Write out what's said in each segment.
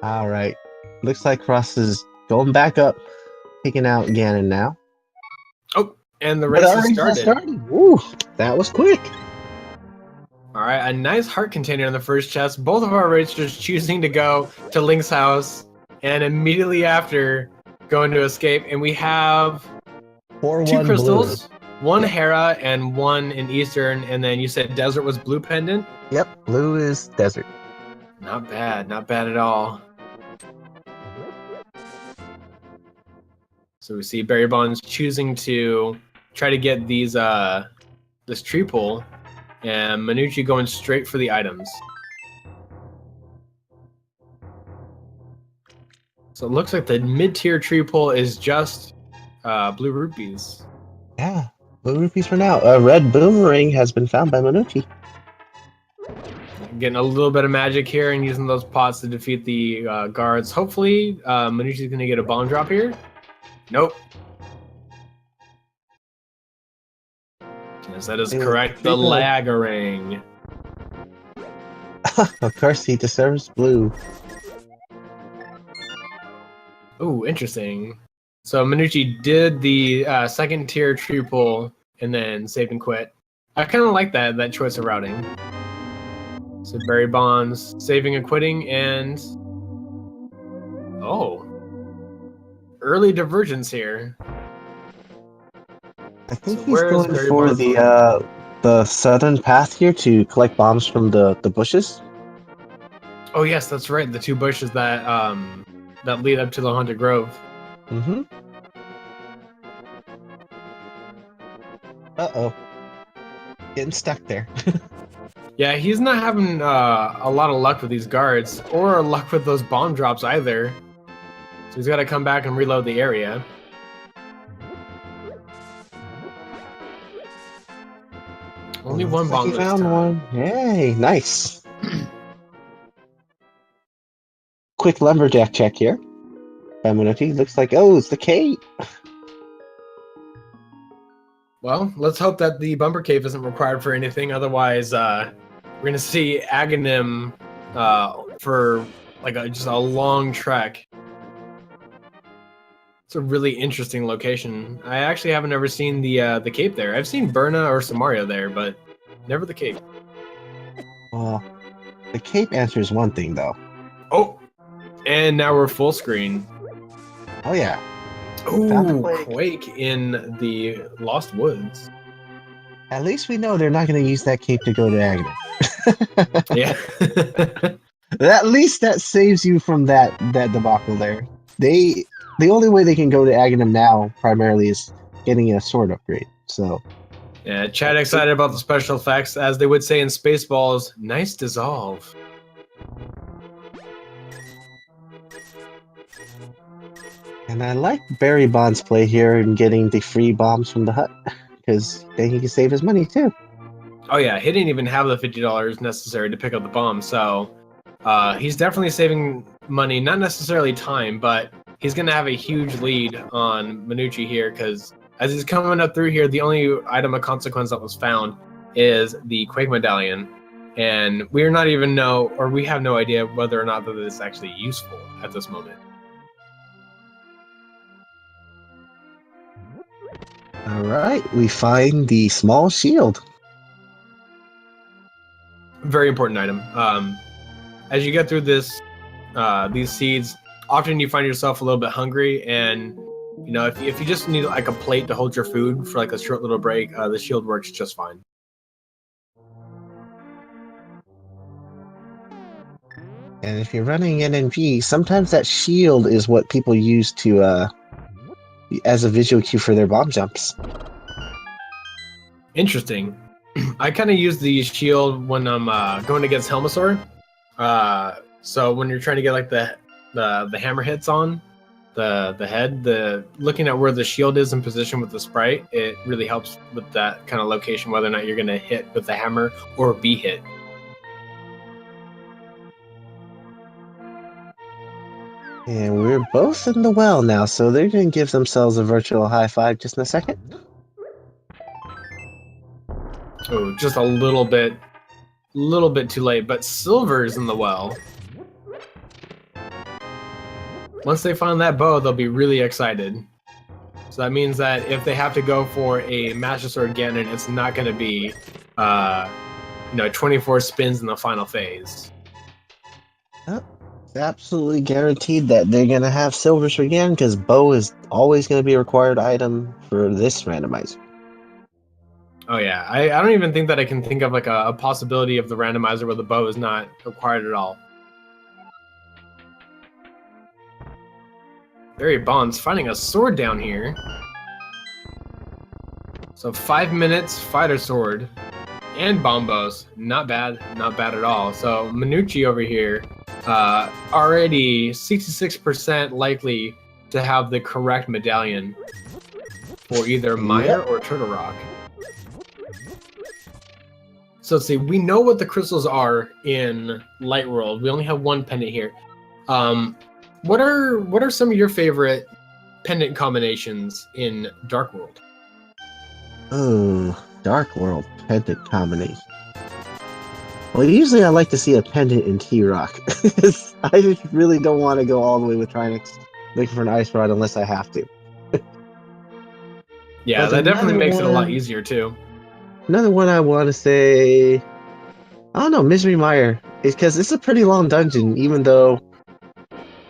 All right. Looks like Cross is going back up, taking out Ganon now. Oh, and the But race has already started. started. Woo, that was quick. All right, a nice heart container in the first chest. Both of our racers choosing to go to Link's house, and immediately after going to escape. And we have 4-1 two crystals, blue. one Yep. Hera and one in Eastern. And then you said Desert was blue pendant? Yep, blue is desert. Not bad at all. So we see BarrybondZ choosing to try to get these this tree pull, and Monoci going straight for the items. So it looks like the mid-tier tree pull is just blue rupees. Yeah, blue rupees for now. A red boomerang has been found by Monoci. Getting a little bit of magic here and using those pots to defeat the guards. Hopefully, Monoci's going to get a bomb drop here. Nope. Yes, that is correct. The Laggerang. Of course, he deserves blue. Ooh, interesting. So Monoci did the second tier tree pull and then saved and quit. I kind of like that choice of routing. So BarrybondZ saving and quitting, and oh, early divergence here. I think So he's going for the southern path here to collect bombs from the bushes. Oh yes, that's right. The two bushes that that lead up to the Haunted Grove. Mm-hmm. Uh-oh. Getting stuck there. Yeah, he's not having a lot of luck with these guards, or luck with those bomb drops either. So he's got to come back and reload the area. Only one bomb this found time. one. Yay, nice. Quick lumberjack check here. Monoci looks like, oh, it's the cape. Well, let's hope that the bumper cave isn't required for anything. Otherwise, we're gonna see Aghanim for like just a long trek. It's a really interesting location. I actually haven't ever seen the cape there. I've seen Burna or Samaria there, but never the cape. Well, the cape answers one thing though. Oh, and now we're full screen. Oh yeah. Ooh, Quake in the Lost Woods. At least we know they're not going to use that cape to go to Aghanim. Yeah. At least that saves you from that debacle there. The only way they can go to Aghanim now primarily is getting a sword upgrade. So yeah, Chad excited about the special effects, as they would say in Spaceballs. Nice dissolve. And I like BarrybondZ's play here in getting the free bombs from the hut, because then he can save his money too. Oh yeah, he didn't even have the $50 necessary to pick up the bomb, so he's definitely saving money, not necessarily time, but he's going to have a huge lead on Monoci here, because as he's coming up through here, the only item of consequence that was found is the Quake Medallion, and we have no idea whether or not that it's actually useful at this moment. All right, we find the small shield. Very important item. As you get through this, these seeds, often you find yourself a little bit hungry, and you know if you just need like a plate to hold your food for like a short little break, the shield works just fine. And if you're running NNG, sometimes that shield is what people use to as a visual cue for their bomb jumps. Interesting. I kind of use the shield when I'm going against Helmasaur. So when you're trying to get like the hammer hits on the head, looking at where the shield is in position with the sprite, it really helps with that kind of location, whether or not you're going to hit with the hammer or be hit. And we're both in the well now, so they're going to give themselves a virtual high five just in a second. Oh, just a little bit too late, but Silver's in the well. Once they find that bow, they'll be really excited. So that means that if they have to go for a Master Sword Ganon, it's not going to be, 24 spins in the final phase. It's absolutely guaranteed that they're gonna have silvers again because bow is always gonna be a required item for this randomizer. Oh yeah, I don't even think that I can think of like a possibility of the randomizer where the bow is not required at all. MrBarrybondz finding a sword down here. So 5 minutes, fighter sword, and bombos. Not bad at all. So Monoci over here, already 66% likely to have the correct medallion for either Mire or Turtle Rock. So let's see, we know what the crystals are in Light World. We only have one pendant here. What are some of your favorite pendant combinations in Dark World? Oh, Dark World pendant combination. Well, usually I like to see a pendant in T-Rock. I just really don't want to go all the way with Trinix looking for an Ice Rod unless I have to. Yeah, that definitely makes it a lot easier too. Another one I want to say, I don't know, Misery Mire, is because it's a pretty long dungeon. Even though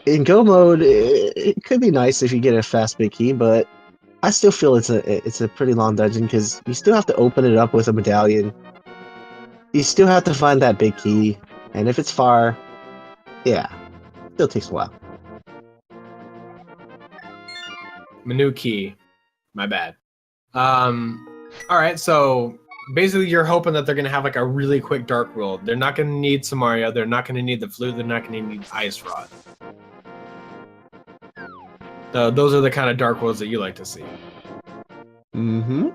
in Go mode it could be nice if you get a fast big key, but I still feel it's a pretty long dungeon because you still have to open it up with a medallion. You still have to find that big key, and if it's far, yeah, it still takes a while. Monoci, my bad. All right, so basically you're hoping that they're gonna have like a really quick Dark World. They're not gonna need Samaria. They're not gonna need the flute. They're not gonna need Ice Rod. So those are the kind of Dark Worlds that you like to see. Mm-hmm.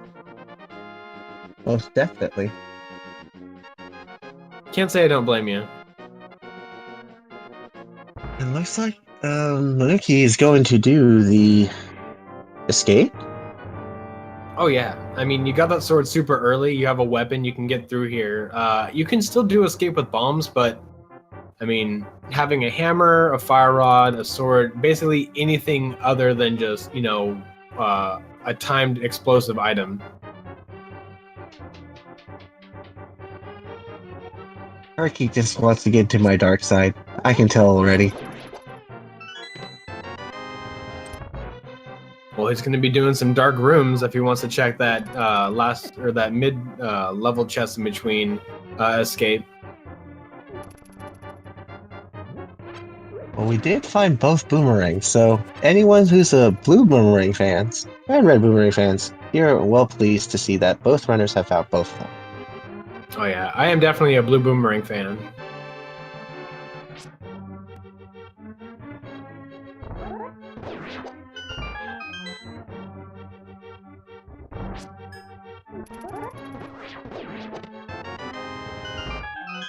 Most definitely. Can't say I don't blame you. It looks like Monoci is going to do the escape. Oh yeah, I mean you got that sword super early. You have a weapon. You can get through here. You can still do escape with bombs, but I mean having a hammer, a fire rod, a sword, basically anything other than just a timed explosive item. Arky just wants to get to my dark side. I can tell already. Well, he's going to be doing some dark rooms if he wants to check that that mid level chest in between escape. Well, we did find both boomerangs, so anyone who's a blue boomerang fans and red boomerang fans, you're well pleased to see that both runners have found both of them. Oh yeah, I am definitely a blue boomerang fan.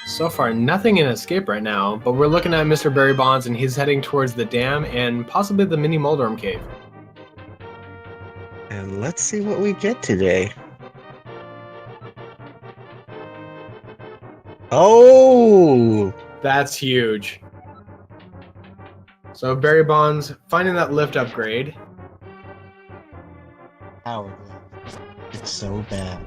So far, nothing in escape right now, but we're looking at MrBarrybondz and he's heading towards the dam and possibly the mini Moldorm cave. And let's see what we get today. Oh! That's huge. So MrBarrybondz finding that lift upgrade. Power glove. It's so bad.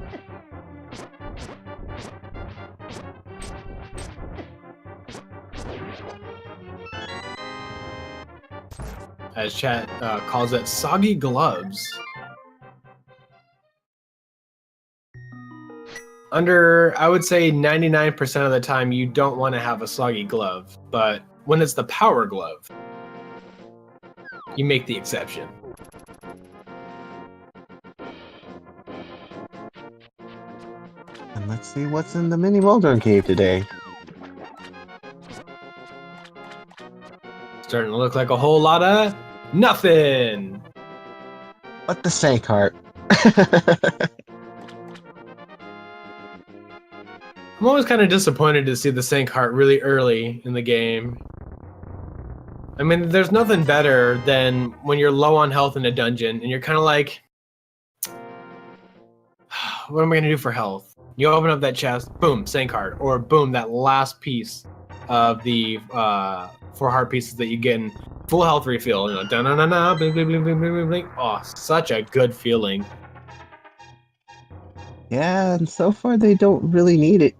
As chat calls it, soggy gloves. Under, I would say 99% of the time, you don't want to have a soggy glove, but when it's the power glove, you make the exception. And let's see what's in the mini Moldorm cave today. Starting to look like a whole lot of nothing. What the sank heart? I'm always kind of disappointed to see the Sank Heart really early in the game. I mean, there's nothing better than when you're low on health in a dungeon and you're kind of like, what am I going to do for health? You open up that chest, boom, Sank Heart, or boom, that last piece of the 4 heart pieces that you get in full health refill. You know, da na na na, bling bling bling bling bling bling. Oh, such a good feeling. Yeah, and so far they don't really need it.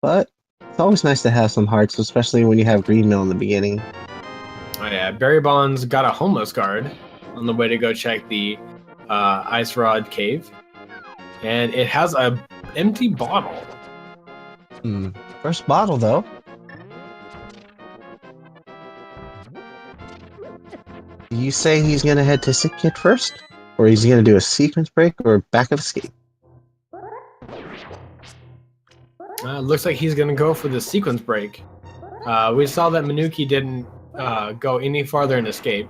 But it's always nice to have some hearts, especially when you have Green Mill in the beginning. Oh yeah, BarrybondZ got a homeless guard on the way to go check the Ice Rod Cave. And it has a empty bottle. First bottle, though. You say he's gonna head to Sick Kid first? Or he's gonna do a sequence break or back of escape? Looks like he's gonna go for the sequence break. We saw that Monoci didn't go any farther in escape.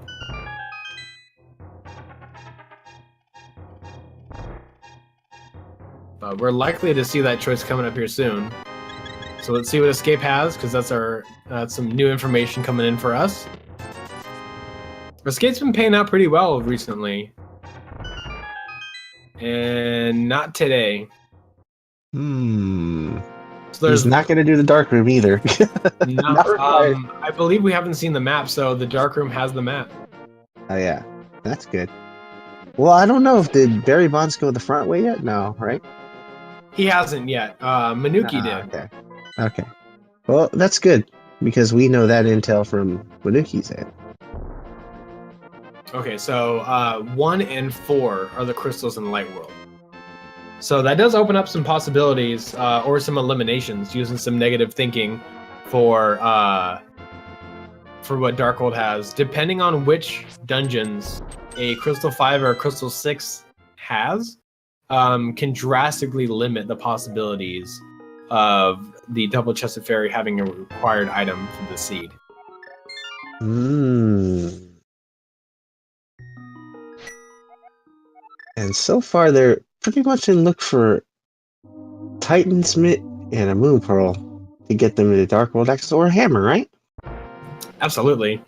But we're likely to see that choice coming up here soon. So let's see what escape has, because that's some new information coming in for us. Escape's been paying out pretty well recently. And not today. So he's not going to do the dark room either. I believe we haven't seen the map, so the dark room has the map. Oh yeah, that's good. Well, I don't know if did BarrybondZ go the front way yet? No, right? He hasn't yet. Monoci did. Okay. Well, that's good because we know that intel from Monoci's end. Okay, so 1 and 4 are the crystals in the light world. So that does open up some possibilities or some eliminations using some negative thinking for what Darkhold has. Depending on which dungeons a Crystal 5 or a Crystal 6 has, can drastically limit the possibilities of the double-chested fairy having a required item from the seed. And so far, they're pretty much in look for Titan's Mitt and a Moon Pearl to get them into Dark World access, or a hammer, right? Absolutely.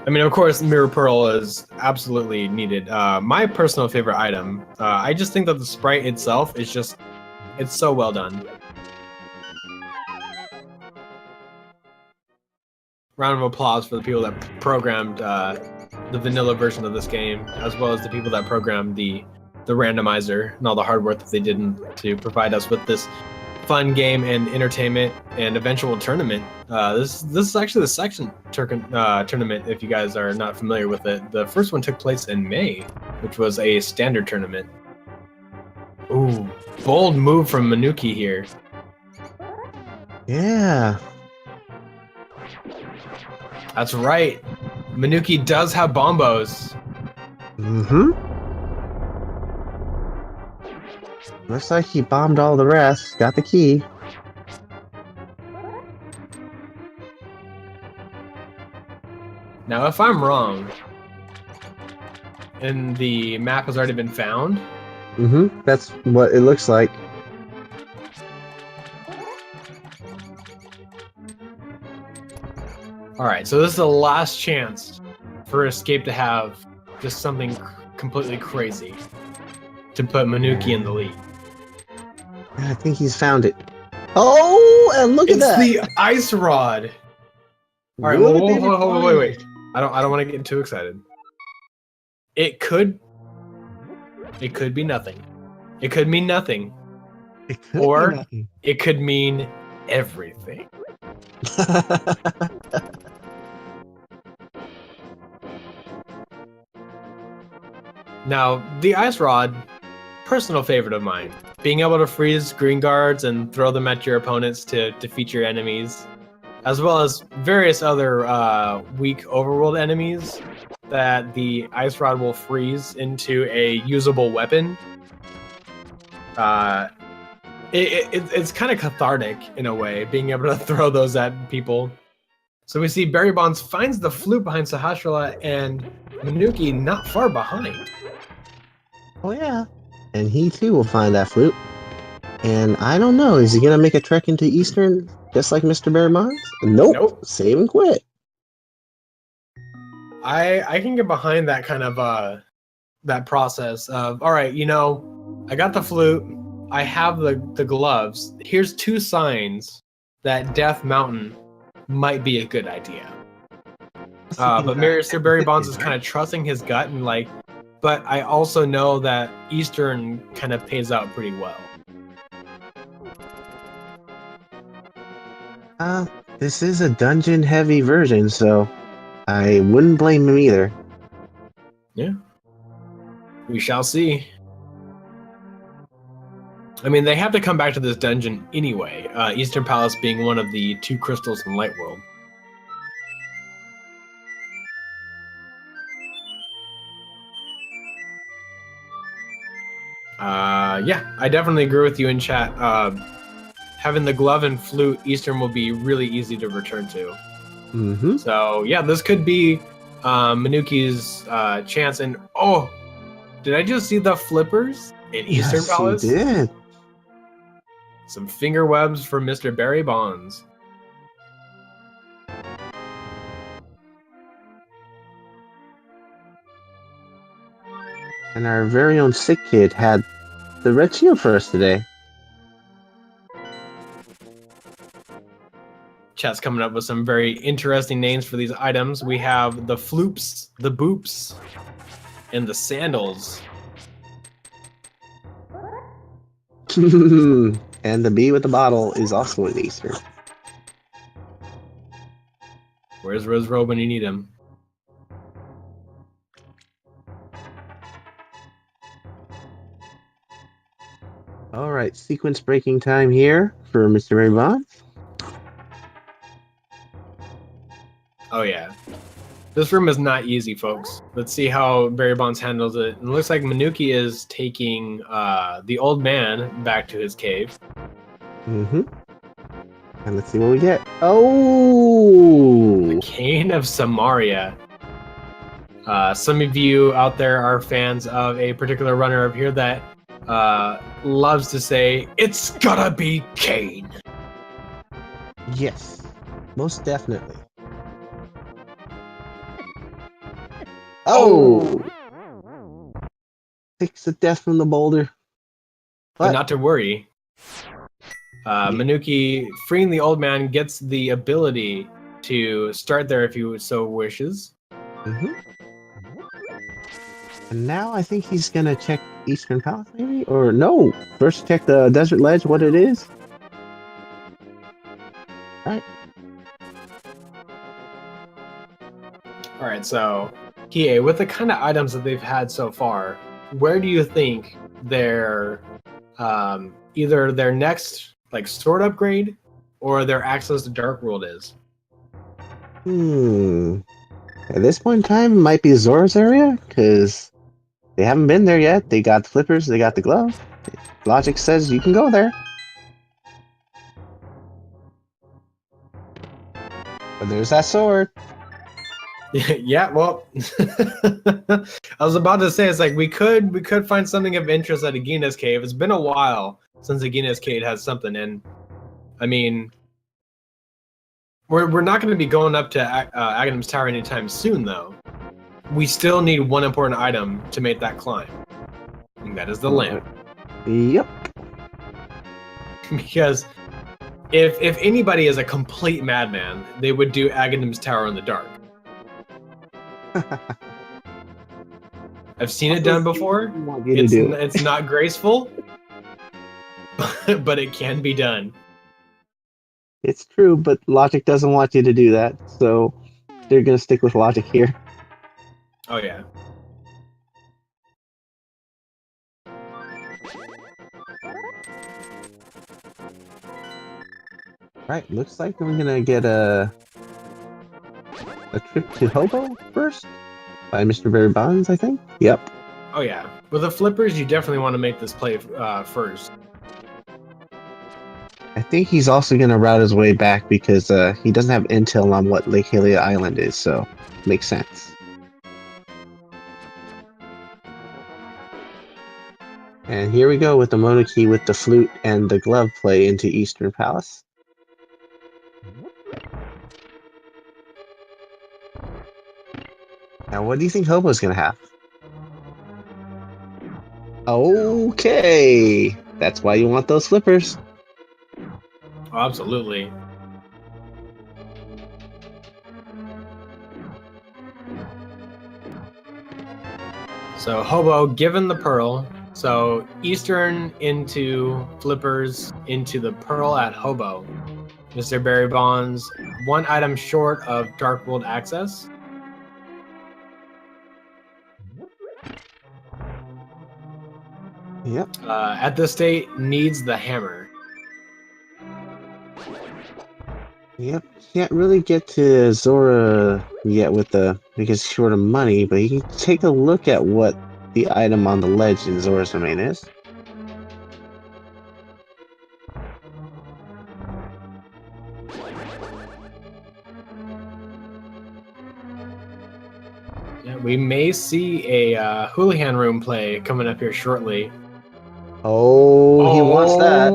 I mean, of course, Mirror Pearl is absolutely needed. My personal favorite item. I just think that the sprite itself is it's so well done. Round of applause for the people that programmed the vanilla version of this game, as well as the people that programmed the randomizer and all the hard work that they did to provide us with this fun game and entertainment and eventual tournament. This is actually the second tournament, if you guys are not familiar with it. The first one took place in May, which was a standard tournament. Ooh, bold move from Monoci here. Yeah. That's right. Monoci does have bombos. Looks like he bombed all the rest. Got the key. Now, if I'm wrong, and the map has already been found. That's what it looks like. Alright, so this is the last chance for Escape to have just something completely crazy to put Monoci in the lead. I think he's found it. Oh, and look at that! It's the Ice Rod! Alright, wait. I don't want to get too excited. It could be nothing. It could mean nothing. It could mean everything. Now, the Ice Rod, personal favorite of mine. Being able to freeze green guards and throw them at your opponents to defeat your enemies, as well as various other weak overworld enemies that the Ice Rod will freeze into a usable weapon. It's kind of cathartic in a way, being able to throw those at people. So we see BarrybondZ finds the flute behind Sahasrahla and Monoci not far behind. Oh yeah. And he too will find that flute. And I don't know, is he gonna make a trek into Eastern just like MrBarrybondz? Nope. Save and quit. I can get behind that kind of that process of, all right, I got the flute, I have the gloves. Here's 2 signs that Death Mountain might be a good idea. But MrBarrybondz is kind of trusting his gut and like, but I also know that Eastern kind of pays out pretty well. This is a dungeon-heavy version, so I wouldn't blame him either. Yeah. We shall see. I mean, they have to come back to this dungeon anyway, Eastern Palace being one of the 2 crystals in Light World. Yeah, I definitely agree with you in chat. Having the glove and flute, Eastern will be really easy to return to. Mm-hmm. So, yeah, this could be Manuki's chance. And, oh, did I just see the flippers in Eastern Palace? Yes, you did. Some finger webs for MrBarrybondz. And our very own sick kid had the red shield for us today. Chat's coming up with some very interesting names for these items. We have the floops, the boops, and the sandals. And the bee with the bottle is also an Easter. Where's Rose Robe when you need him? All right, sequence breaking time here for MrBarrybondz. Oh yeah. This room is not easy, folks. Let's see how Barrybondz handles it. It looks like Monoci is taking the old man back to his cave. Mm-hmm. And let's see what we get. Oh! The Cane of Samaria. Some of you out there are fans of a particular runner up here that loves to say, "It's gotta be Kane." Yes, most definitely. Oh! Takes the death from the boulder. But not to worry. Monoci, freeing the old man, gets the ability to start there if he so wishes. Mm-hmm. And now I think he's gonna check Eastern Palace, maybe? Or no! First check the Desert Ledge, what it is. Alright. Alright, so Kie, with the kind of items that they've had so far, where do you think their either their next like sword upgrade or their access to Dark World is? At this point in time, it might be Zora's area, because they haven't been there yet. They got the flippers, they got the glove. Logic says you can go there. But there's that sword. Yeah, well, I was about to say, it's like we could find something of interest at Agina's cave. It's been a while since Agina's cave has something, and I mean, we're not going to be going up to Aghanim Tower anytime soon, though. We still need one important item to make that climb, and that is the lamp. Yep. Because if anybody is a complete madman, they would do Aghanim's Tower in the dark. I've seen it done before. It's not graceful, but it can be done. It's true, but logic doesn't want you to do that, so they're gonna stick with logic here. Oh yeah. Right, looks like we're gonna get a trip to Hobo first by MrBarrybondz, I think. Yep. Oh yeah. With the flippers, you definitely want to make this play first. I think he's also gonna route his way back because he doesn't have intel on what Lake Hylia Island is, so makes sense. And here we go with the Monoci with the flute and the glove play into Eastern Palace. Now, what do you think Hobo's gonna have? Okay, that's why you want those flippers. Oh, absolutely. So Hobo given the pearl. So Eastern into Flippers into the pearl at Hobo. MrBarrybondz, one item short of Dark World access. Yep. At this state, needs the hammer. Yep. Can't really get to Zora yet because he's short of money, but you can take a look at what the item on the ledge in Zora's domain is. Yeah, we may see a Houlihan room play coming up here shortly. Oh, he wants that.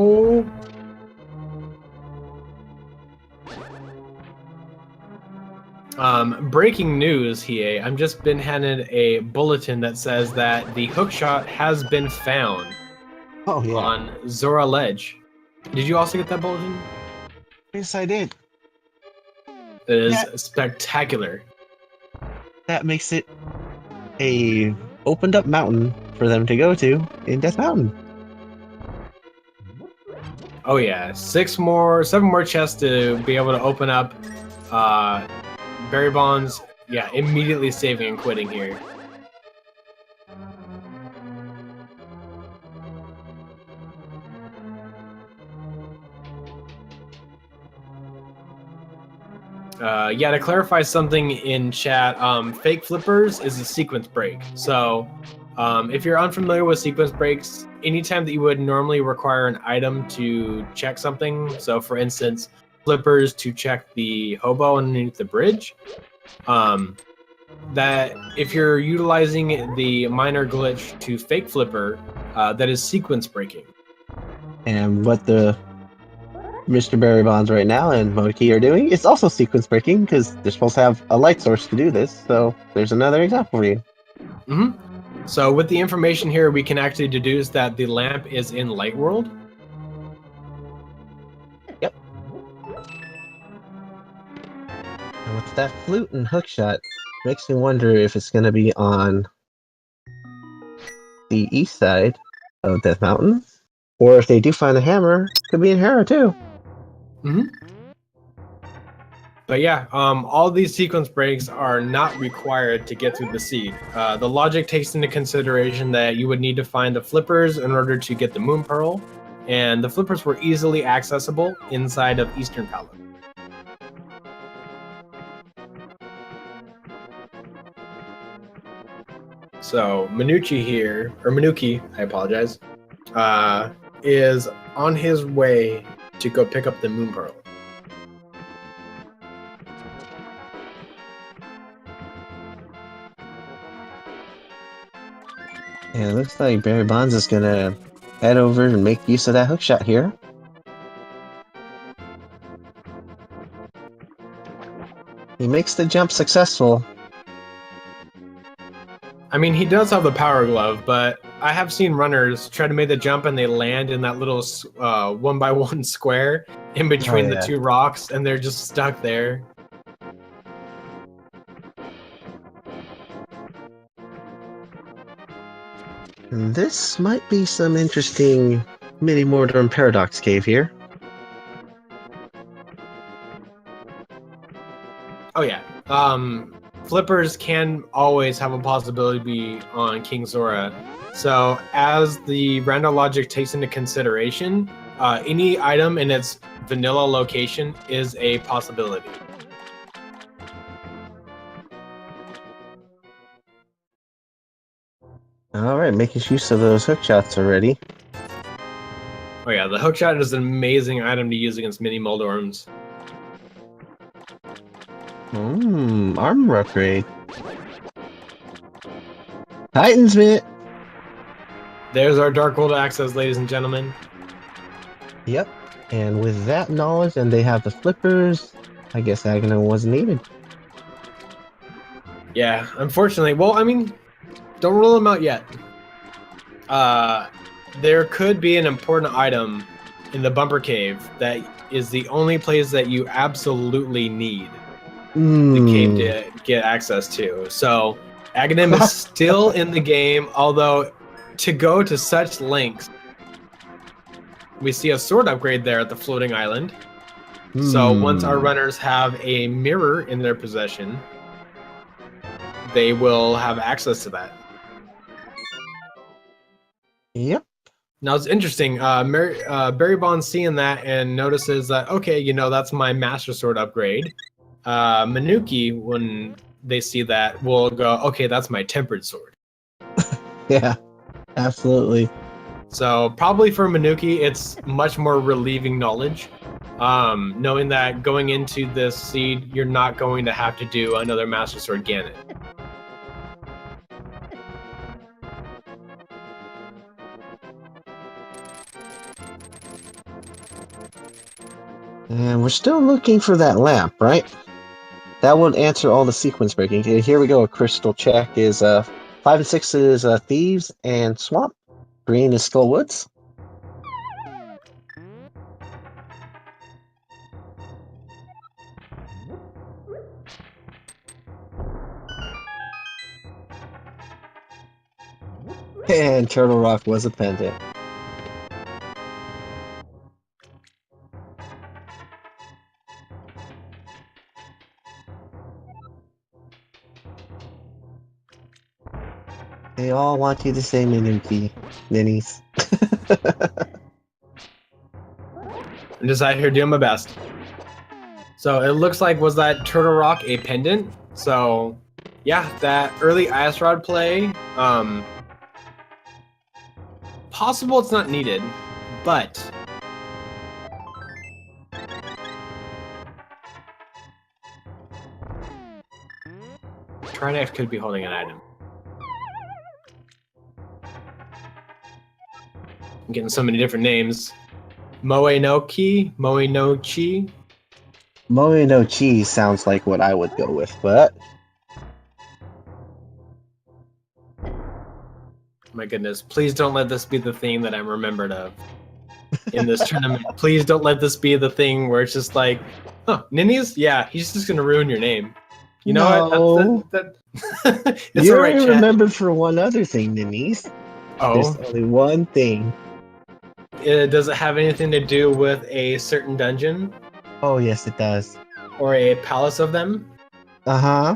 Breaking news, Hiei. I've just been handed a bulletin that says that the hookshot has been found on Zora Ledge. Did you also get that bulletin? Yes, I did. It is spectacular. That makes it a opened up mountain for them to go to in Death Mountain. Oh yeah, 7 more chests to be able to open up. Barrybondz, yeah, immediately saving and quitting here. Yeah, to clarify something in chat, fake flippers is a sequence break. So if you're unfamiliar with sequence breaks, anytime that you would normally require an item to check something, so for instance, flippers to check the hobo underneath the bridge, that if you're utilizing the minor glitch to fake flipper, that is sequence breaking. And what the MrBarrybondz right now and Monoci are doing is also sequence breaking because they're supposed to have a light source to do this. So there's another example for you. Mm-hmm. So with the information here, we can actually deduce that the lamp is in Light World. Yep. And with that flute and hookshot, makes me wonder if it's going to be on the east side of Death Mountain, or if they do find the hammer, it could be in Hera too. Mm-hmm. But yeah, all these sequence breaks are not required to get through the seed. The logic takes into consideration that you would need to find the flippers in order to get the moon pearl, and the flippers were easily accessible inside of Eastern Palace. So Monoci, I apologize, is on his way to go pick up the moon pearl. And it looks like Barrybondz is gonna head over and make use of that hookshot here. He makes the jump successful. I mean, he does have the power glove, but I have seen runners try to make the jump and they land in that little 1x1 square in between the two rocks, and they're just stuck there. This might be some interesting mini-Mordor Paradox Cave here. Oh yeah. Flippers can always have a possibility to be on King Zora. So as the random logic takes into consideration, any item in its vanilla location is a possibility. Alright, making use of those hookshots already. Oh yeah, the hookshot is an amazing item to use against mini Moldorms. Armor upgrade. Titan's Mitt! There's our Dark World access, ladies and gentlemen. Yep, and with that knowledge, and they have the flippers, I guess Aghanim wasn't needed. Yeah, unfortunately. Well, I mean, don't rule them out yet. There could be an important item in the Bumper Cave that is the only place that you absolutely need the cave to get access to. So Aghanim is still in the game, although to go to such lengths, we see a sword upgrade there at the floating island. So once our runners have a mirror in their possession, they will have access to that. Yep. Now it's interesting. BarrybondZ seeing that and notices that, okay, you know, that's my Master Sword upgrade. Monoci, when they see that, will go, okay, that's my Tempered Sword. Yeah, absolutely. So probably for Monoci, it's much more relieving knowledge. Knowing that going into this seed, you're not going to have to do another Master Sword Ganon. And we're still looking for that lamp, right? That would answer all the sequence breaking. Here we go. A crystal check is 5 and 6 is Thieves and Swamp. Green is Skull Woods. And Turtle Rock was a pendant. They all want you to say Monoci, Ninnies. I'm just out here doing my best. So it looks like, was that Turtle Rock a pendant? So yeah, that early Ice Rod play, possible it's not needed, but Trinex could be holding an item. I'm getting so many different names. Monoci. Moe no Chi sounds like what I would go with, but My goodness, please don't let this be the thing that I'm remembered of in this tournament. Please don't let this be the thing where it's just like, huh, Ninnies? Yeah, he's just gonna ruin your name. You know what? It's you're alright, chat. remembered for one other thing, Ninnies. Oh, There's only one thing. does it have anything to do with a certain dungeon? Oh, yes, it does. Or a palace of them? Uh-huh.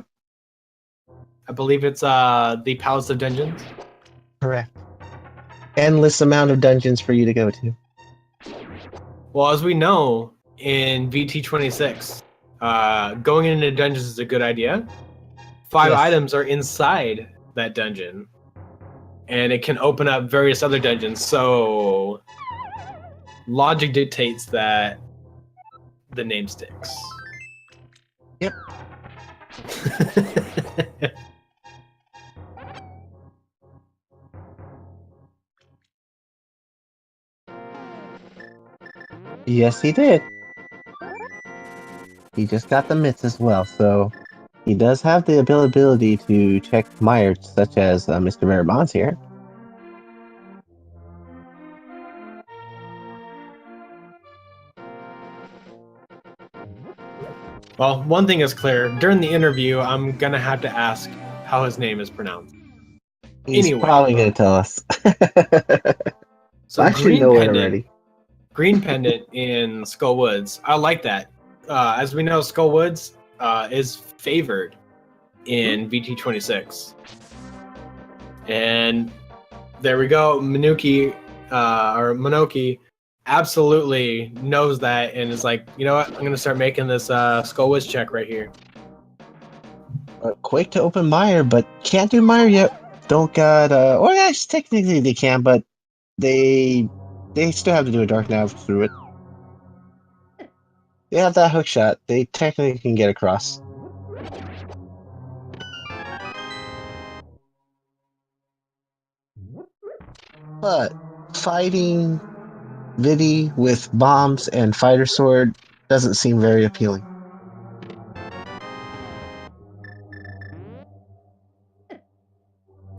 I believe it's the Palace of Dungeons. Correct. Endless amount of dungeons for you to go to. Well, as we know, in VT26, going into dungeons is a good idea. 5 Yes. items are inside that dungeon, and it can open up various other dungeons. So logic dictates that the name sticks. Yep. Yes, he did. He just got the mitts as well, so he does have the ability to check Myers, such as MrBarrybondz here. Well, one thing is clear. During the interview, I'm going to have to ask how his name is pronounced. He's Anyway. probably going to tell us. So I should green know it pendant, already. Green pendant in Skull Woods. I like that. As we know, Skull Woods is favored in VT26. And there we go. Monoci absolutely knows that and is like, you know what? I'm going to start making this Skull Woods check right here. Quick to open Meyer, but can't do Meyer yet. Don't got, or yes, technically they can, but they still have to do a Dark Nav through it. They have that hook shot. They technically can get across. But fighting Vidi with bombs and fighter sword doesn't seem very appealing.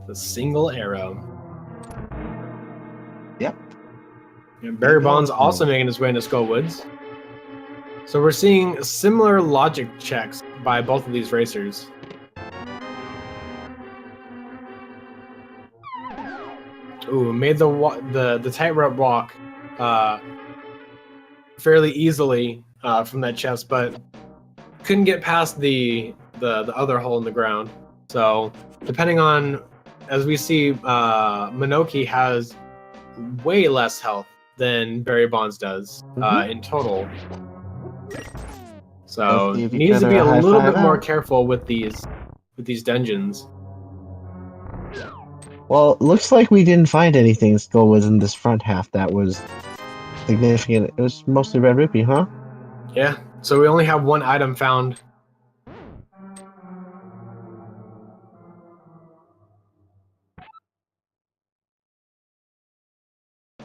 The single arrow. Yep. BarrybondZ also making his way into Skull Woods. So we're seeing similar logic checks by both of these racers. Ooh, made the tightrope walk fairly easily from that chest, but couldn't get past the other hole in the ground. So depending on, as we see, Monoci has way less health than BarrybondZ does in total. So needs to be a little bit more careful with these dungeons. Well, looks like we didn't find anything Skull was in this front half that was significant. It was mostly red rupee, huh? Yeah. So we only have one item found.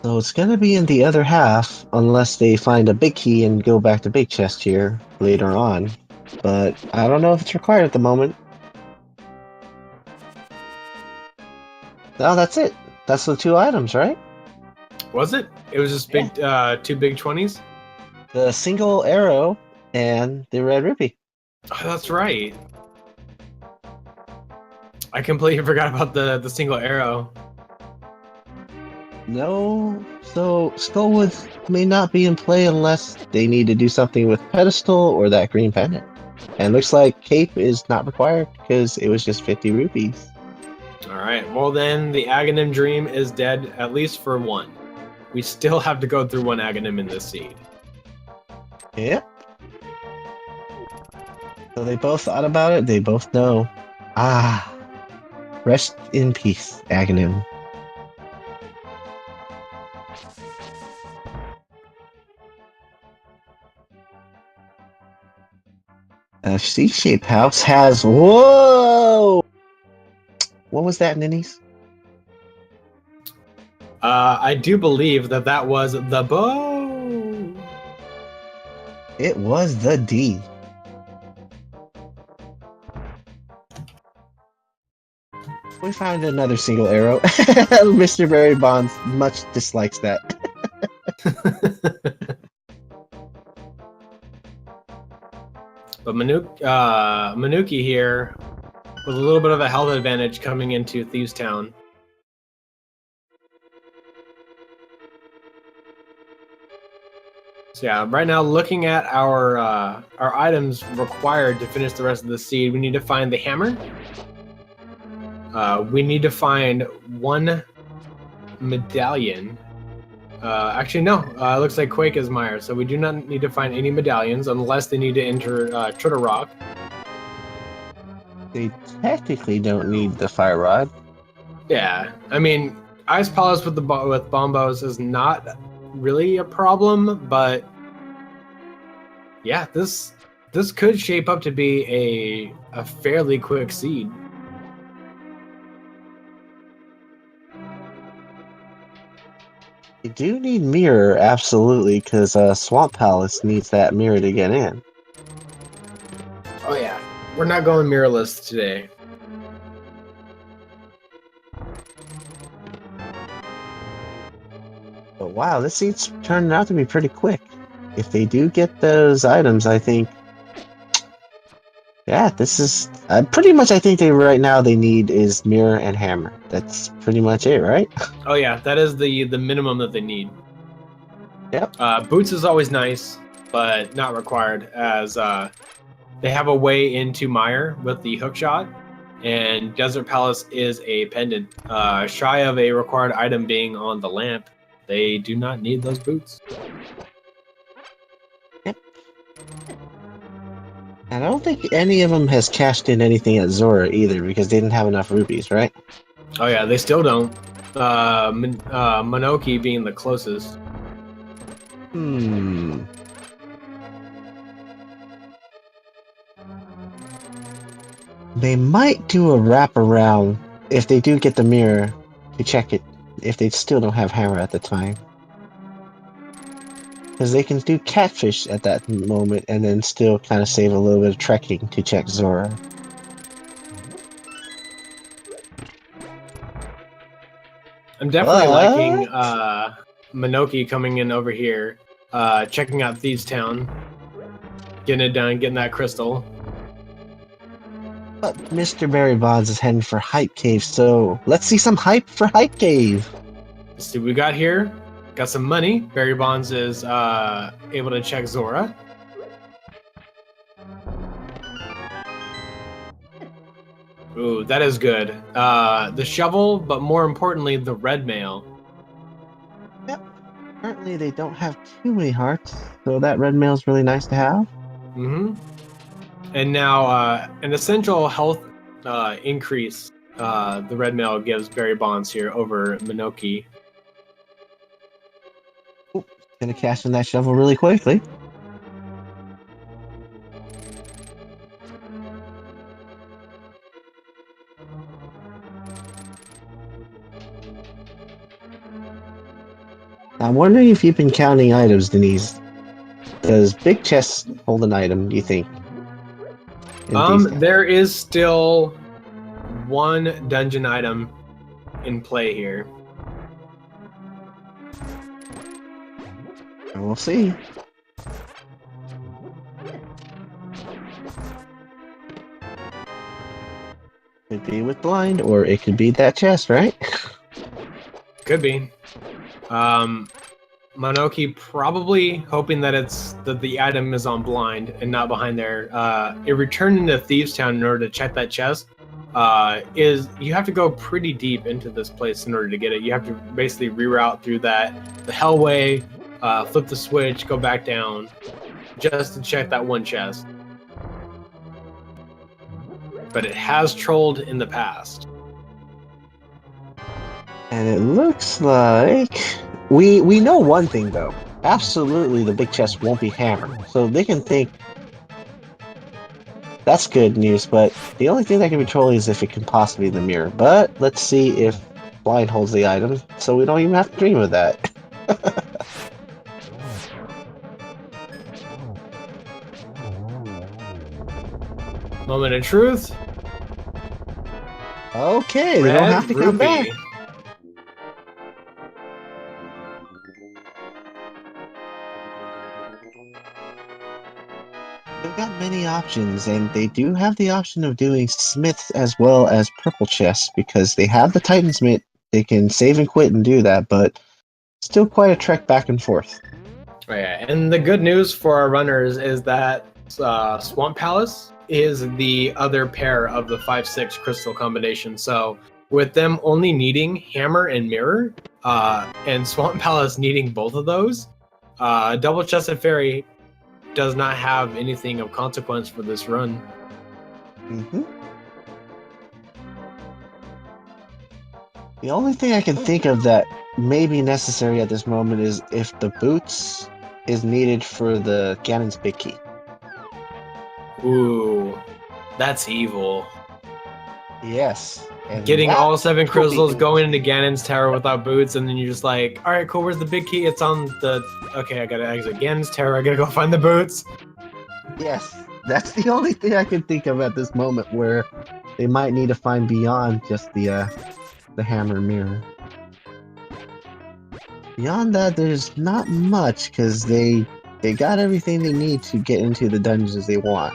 So it's gonna be in the other half, unless they find a big key and go back to big chest here later on. But I don't know if it's required at the moment. No, that's it. That's the 2 items, right? Was it? It was just big, 2 big 20s? The single arrow and the red rupee. Oh, that's right. I completely forgot about the single arrow. No, so Skullwoods may not be in play unless they need to do something with pedestal or that green pendant. And looks like cape is not required because it was just 50 rupees. Alright, well then the Aghanim dream is dead, at least for 1. We still have to go through 1 Aghanim in this seed. Yep. So they both thought about it, they both know. Ah, rest in peace, Aghanim. C-shaped house has... Whoa! What was that, Ninnies? I do believe that was the bow. It was the D. We found another single arrow. MrBarrybondz much dislikes that. But Monoci here with a little bit of a health advantage coming into Thieves Town. So yeah, right now looking at our items required to finish the rest of the seed, we need to find the hammer. We need to find 1 medallion. Actually, no. It looks like Quake is Meyer, so we do not need to find any medallions unless they need to enter Tritter Rock. They technically don't need the fire rod. Yeah, I mean, Ice Palace with bombos is not really a problem, but yeah, this could shape up to be a fairly quick seed. You do need mirror, absolutely, because Swamp Palace needs that mirror to get in. Oh yeah, we're not going mirrorless today. But wow, this seed's turning out to be pretty quick. If they do get those items, I think... Yeah, this is... pretty much I think right now they need is mirror and hammer. That's pretty much it, right? Oh yeah, that is the minimum that they need. Yep. Boots is always nice, but not required, as they have a way into Mire with the hook shot, and Desert Palace is a pendant. Shy of a required item being on the lamp, they do not need those boots. Yep. And I don't think any of them has cashed in anything at Zora either, because they didn't have enough rupees, right? Oh yeah, they still don't. Monoci being the closest. They might do a wraparound if they do get the mirror to check it, if they still don't have hammer at the time. Because they can do catfish at that moment and then still kind of save a little bit of trekking to check Zora. I'm definitely liking Monoci coming in over here, checking out Thieves Town, getting it done, getting that crystal. But MrBarrybondz is heading for Hype Cave, so let's see some hype for Hype Cave. Let's see what we got here. Got some money. BarrybondZ is able to check Zora. Ooh, that is good. The shovel, but more importantly, the red mail. Yep. Currently, they don't have too many hearts, so that red mail is really nice to have. Mm-hmm. And now, an essential health increase the red mail gives BarrybondZ here over Monoci. Gonna cash in that shovel really quickly. I'm wondering if you've been counting items, Denise. Does big chests hold an item, do you think? There is still one dungeon item in play here. We'll see. Could be with blind, or it could be that chest, right? Could be. Monoci probably hoping that the item is on blind and not behind there. It returned into Thieves Town in order to check that chest. You have to go pretty deep into this place in order to get it. You have to basically reroute through the Hellway, flip the switch, go back down, just to check that one chest. But it has trolled in the past. And it looks like we know one thing though. Absolutely, the big chest won't be hammered, so they can think that's good news. But the only thing that can be trolling is if it can possibly be the mirror. But let's see if blind holds the item, so we don't even have to dream of that. Moment of truth. Okay, they don't have to come back. They've got many options, and they do have the option of doing smiths as well as purple chests because they have the Titansmith. They can save and quit and do that, but still quite a trek back and forth. Oh, yeah, and the good news for our runners is that Swamp Palace is the other pair of the 5-6 crystal combination. So with them only needing hammer and mirror, and Swamp Palace needing both of those, Double Chested Fairy does not have anything of consequence for this run. Mm-hmm. The only thing I can think of that may be necessary at this moment is if the boots is needed for the Ganon's big key. Ooh, that's evil. Yes. Getting all 7 crystals, going into Ganon's tower without boots, and then you're just like, all right, cool, where's the big key? It's on the... Okay, I gotta exit Ganon's tower, I gotta go find the boots. Yes, that's the only thing I can think of at this moment where they might need to find beyond just the hammer and mirror. Beyond that, there's not much, because they got everything they need to get into the dungeons they want.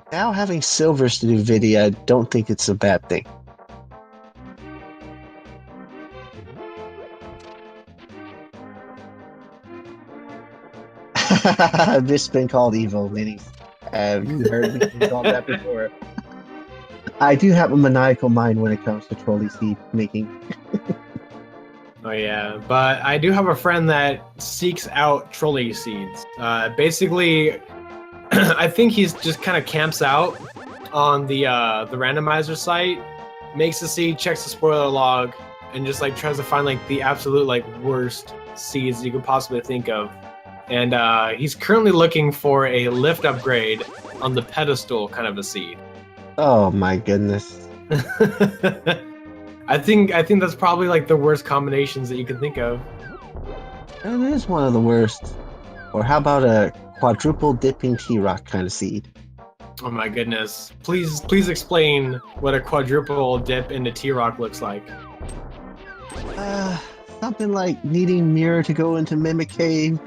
Now having silvers to do video, I don't think it's a bad thing. This has been called evil, meaning have you heard me call that before? I do have a maniacal mind when it comes to trolley seed making. Oh yeah, but I do have a friend that seeks out trolley seeds. Basically, I think he's just kind of camps out on the randomizer site, makes the seed, checks the spoiler log, and just like tries to find like the absolute like worst seeds you could possibly think of. And he's currently looking for a lift upgrade on the pedestal kind of a seed. Oh my goodness. I think that's probably like the worst combinations that you can think of. That is one of the worst. Or how about a quadruple dipping T-Rock kind of seed? Oh my goodness. Please explain what a quadruple dip into T-Rock looks like. Something like needing Mirror to go into Mimic Cave.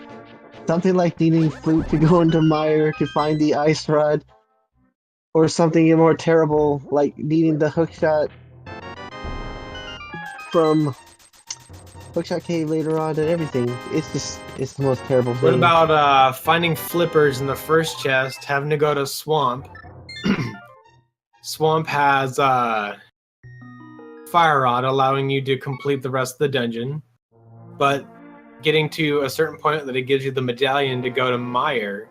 Something like needing Flute to go into Mire to find the Ice Rod. or something even more terrible, like needing the hookshot from Hookshot Cave later on and everything. It's the most terrible What thing. about finding flippers in the first chest, having to go to Swamp? Swamp has Fire Rod, allowing you to complete the rest of the dungeon, but getting to a certain point that it gives you the medallion to go to Meyer.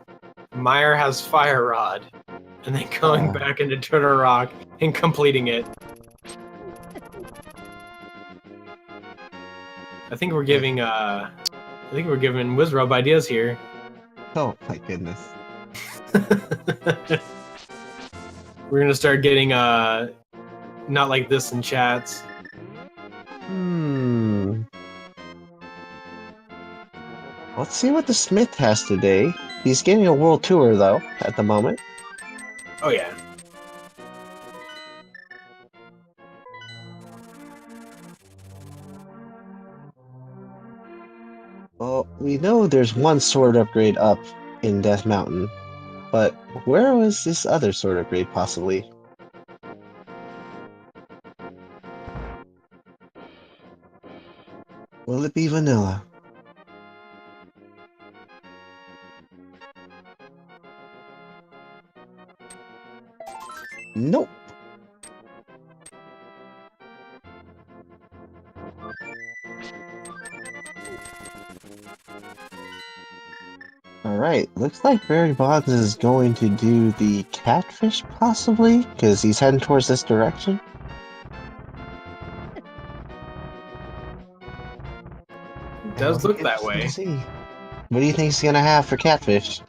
Meyer has Fire Rod, and then going back into Turtle Rock and completing it. I think we're giving Wizrobe ideas here. Oh my goodness. We're gonna start getting not like this in chats. Let's see what the Smith has today. He's getting a world tour though at the moment. Oh yeah. Well, we know there's one sword upgrade up in Death Mountain, but where was this other sword upgrade possibly? Will it be vanilla? Nope. Alright, looks like Barrybondz is going to do the catfish, possibly? Because he's heading towards this direction? It does look that way. What do you think he's gonna have for catfish?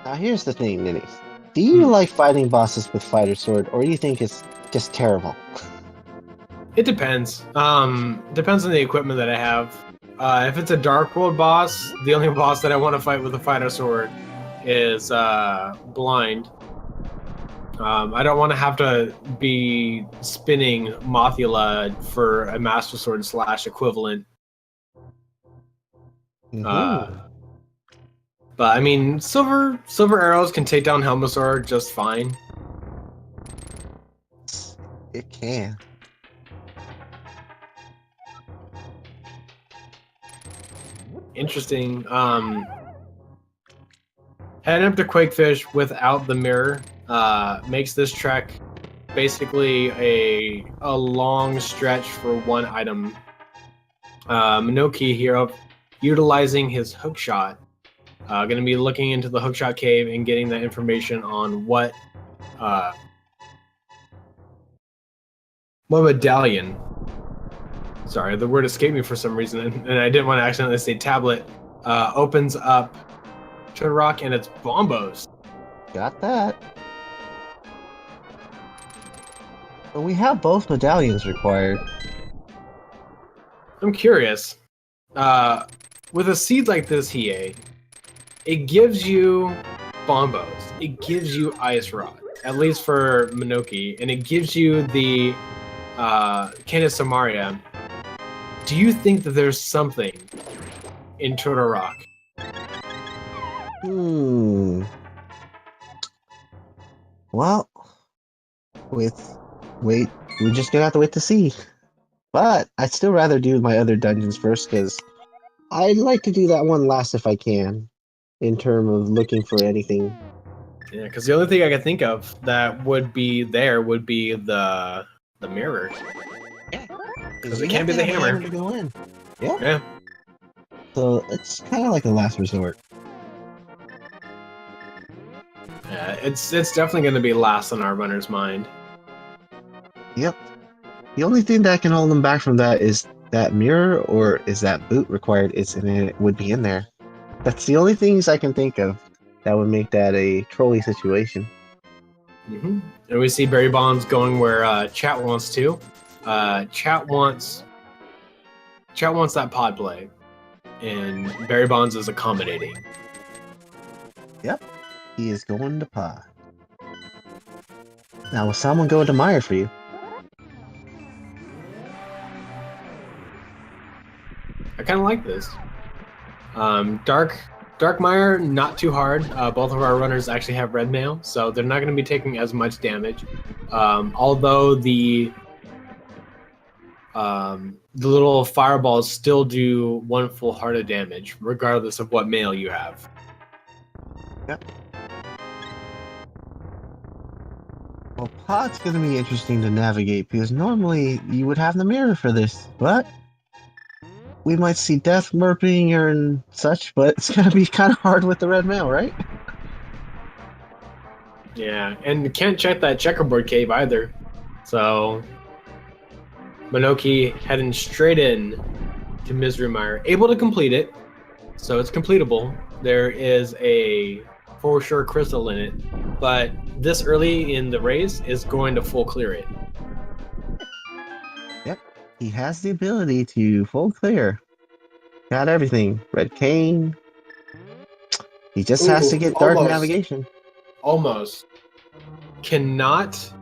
Now here's the thing, Ninnies. Do you like fighting bosses with Fighter Sword, or do you think it's just terrible? It depends. Depends on the equipment that I have. If it's a Dark World boss, the only boss that I want to fight with a Fighter Sword is Blind. I don't want to have to be spinning Mothula for a Master Sword / equivalent. But I mean, silver arrows can take down Helmasaur just fine. It can. Interesting. Heading up to Quakefish without the mirror makes this trek basically a long stretch for one item. Monoci here, utilizing his hookshot, going to be looking into the hookshot cave and getting that information on what medallion. Sorry, the word escaped me for some reason, and I didn't want to accidentally say tablet. Opens up Turtle Rock and its bombos. Got that. But we have both medallions required. I'm curious. With a seed like this, Hiei, it gives you bombos. It gives you Ice Rod, at least for Monoci, and it gives you the Candace Samaria. Do you think that there's something in Turtle Rock? Well, we're just gonna have to wait to see. But I'd still rather do my other dungeons first, because I'd like to do that one last if I can, in terms of looking for anything. Yeah, because the only thing I can think of that would be there would be the mirror. Yeah. Because it can't be the hammer. To go in. Yeah. So it's kind of like a last resort. Yeah, it's definitely going to be last on our runner's mind. Yep. The only thing that can hold them back from that is that mirror, or is that boot required? It would be in there. That's the only things I can think of that would make that a trolley situation. And we see Barrybondz going where chat wants to. Chat wants that pod play, and Barrybondz is accommodating. Yep, he is going to pod. Now, will someone go to Meyer for you? I kind of like this. Darkmire, not too hard. Both of our runners actually have red mail, so they're not going to be taking as much damage. Although the little fireballs still do 1 full heart of damage, regardless of what mail you have. Yep. Well, Pod's going to be interesting to navigate because normally you would have the mirror for this, but we might see death merping and such, but it's going to be kind of hard with the red mail, right? Yeah, and can't check that checkerboard cave either. So Monoci heading straight in to MrBarrybondz, able to complete it, so it's completable. There is a for sure crystal in it, but this early in the race is going to full clear it. Yep, he has the ability to full clear. Got everything. Red cane. He just has to get dark navigation. Almost. Cannot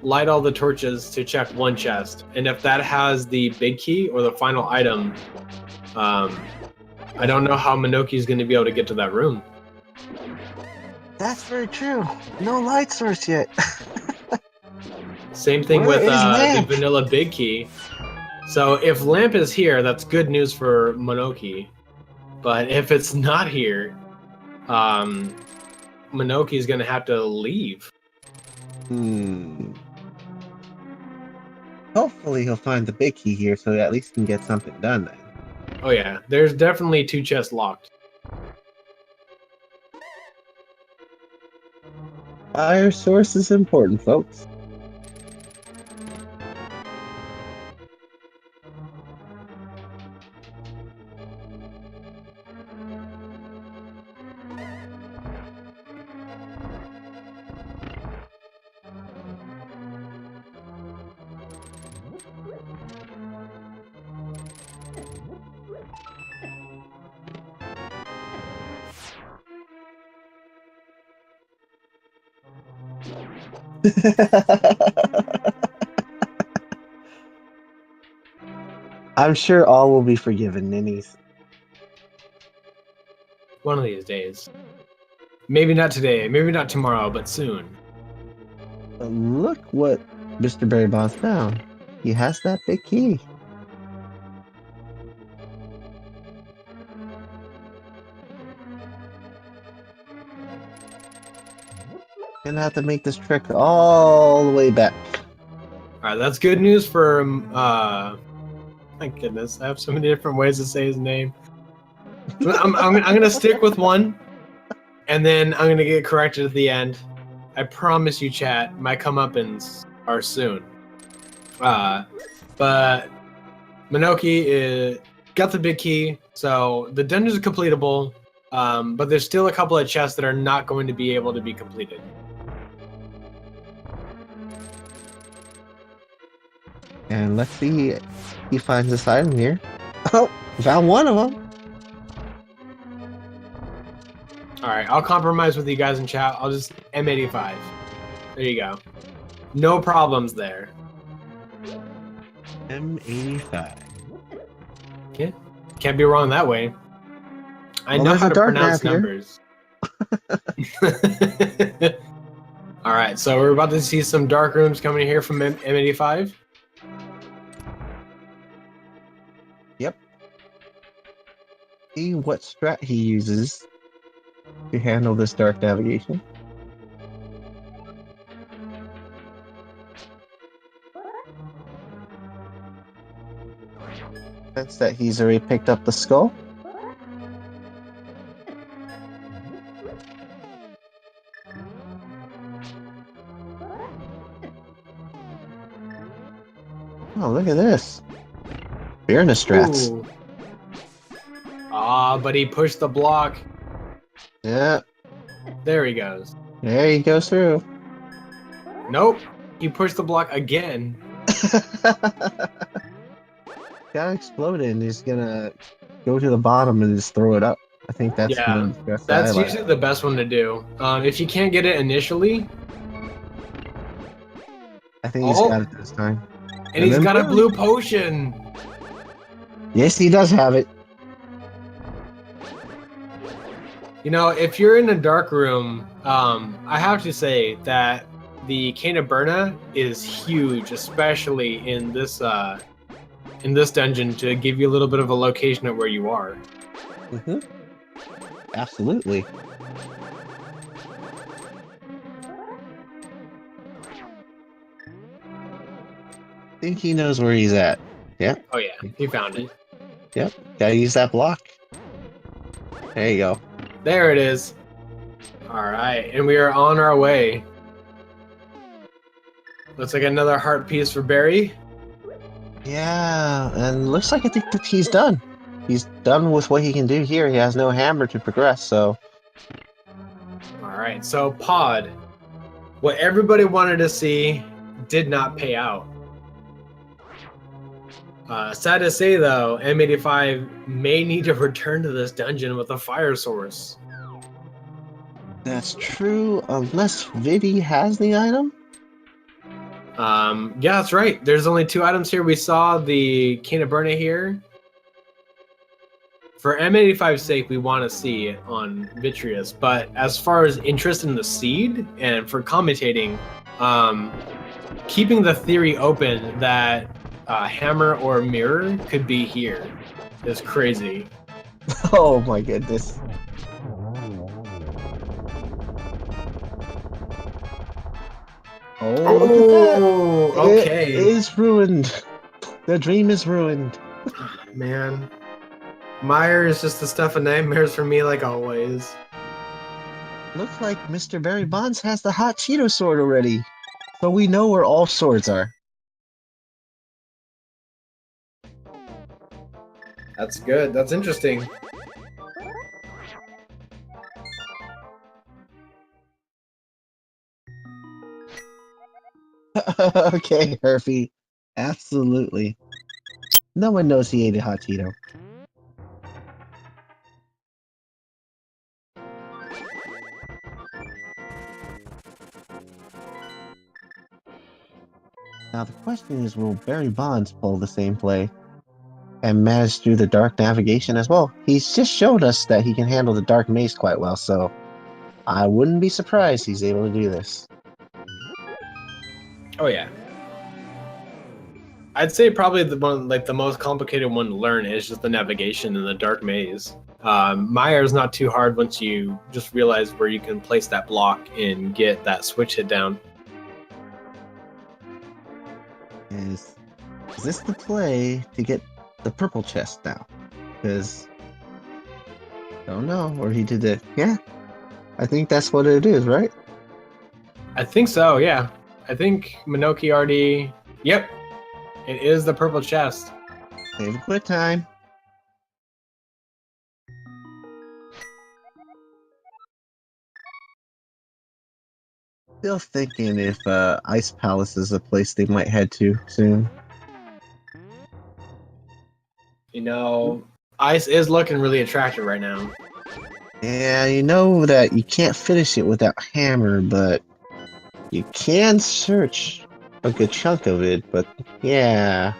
light all the torches to check one chest, and if that has the big key or the final item, I don't know how Monoci is going to be able to get to that room. That's very true. No light source yet. Same thing with the vanilla big key. So if Lamp is here, that's good news for Monoci. But if it's not here, Monoci is going to have to leave. Hopefully he'll find the big key here so at least he can get something done then. Oh yeah, there's definitely 2 chests locked. Fire source is important, folks. I'm sure all will be forgiven, Ninnies. One of these days. Maybe not today, maybe not tomorrow, but soon. But look what MrBarrybondz found. He has that big key. Gonna have to make this trek all the way back. Alright, that's good news for my goodness, I have so many different ways to say his name. I'm gonna stick with one, and then I'm gonna get corrected at the end. I promise you, chat, my comeuppance are soon. But Monoci got the big key, so the dungeon is completable. But there's still a couple of chests that are not going to be able to be completed. And let's see if he finds this item here. Oh, found one of them. Alright, I'll compromise with you guys in chat. I'll just M85. There you go. No problems there. M85. Yeah, can't be wrong that way. I know how to pronounce numbers. Alright, so we're about to see some dark rooms coming here from M85. Yep. See what strat he uses to handle this dark navigation. Sense that he's already picked up the skull. Oh, look at this. Fairness strats. Ah, but he pushed the block. Yeah. There he goes. There he goes through. Nope. He pushed the block again. Got exploded and he's gonna go to the bottom and just throw it up. I think that's that's usually the best one to do. If you can't get it initially, I think he's got it this time. And he's got a blue potion. Yes, he does have it. You know, if you're in a dark room, I have to say that the Cane of Burna is huge, especially in this dungeon, to give you a little bit of a location of where you are. Mm-hmm. Absolutely. I think he knows where he's at. Yep. Oh yeah, he found it. Yep. Gotta use that block. There you go. There it is. All right, and we are on our way. Looks like another heart piece for Barry. Yeah, and looks like I think that he's done. He's done with what he can do here. He has no hammer to progress, so... All right, so Pod, what everybody wanted to see did not pay out. Sad to say, though, M85 may need to return to this dungeon with a fire source. That's true, unless Vivi has the item? Yeah, that's right. There's only 2 items here. We saw the Cane of Burna here. For M85's sake, we want to see it on Vitreous, but as far as interest in the seed and for commentating, keeping the theory open that hammer or mirror could be here is crazy. Oh my goodness. Oh, look at that. Okay. It is ruined. The dream is ruined. Man. Meyer is just the stuff of nightmares for me, like always. Looks like MrBarrybondz has the hot Cheeto sword already. So we know where all swords are. That's good. That's interesting. Okay, Herfy. Absolutely. No one knows he ate a hot Cheeto. Now the question is, will Barrybondz pull the same play and manage through the dark navigation as well? He's just showed us that he can handle the dark maze quite well, so I wouldn't be surprised he's able to do this. Oh yeah. I'd say probably the one, like the most complicated one to learn is just the navigation in the dark maze. Meyer's not too hard once you just realize where you can place that block and get that switch hit down. Is this the play to get the purple chest now? Because I don't know, or he did it. Yeah, I think that's what it is, right? I think so, yeah. I think Monoci already... Yep, it is the purple chest. Save a quick time. Still thinking if Ice Palace is a place they might head to soon. You know, Ice is looking really attractive right now. Yeah, you know that you can't finish it without hammer, but you can search a good chunk of it, but yeah.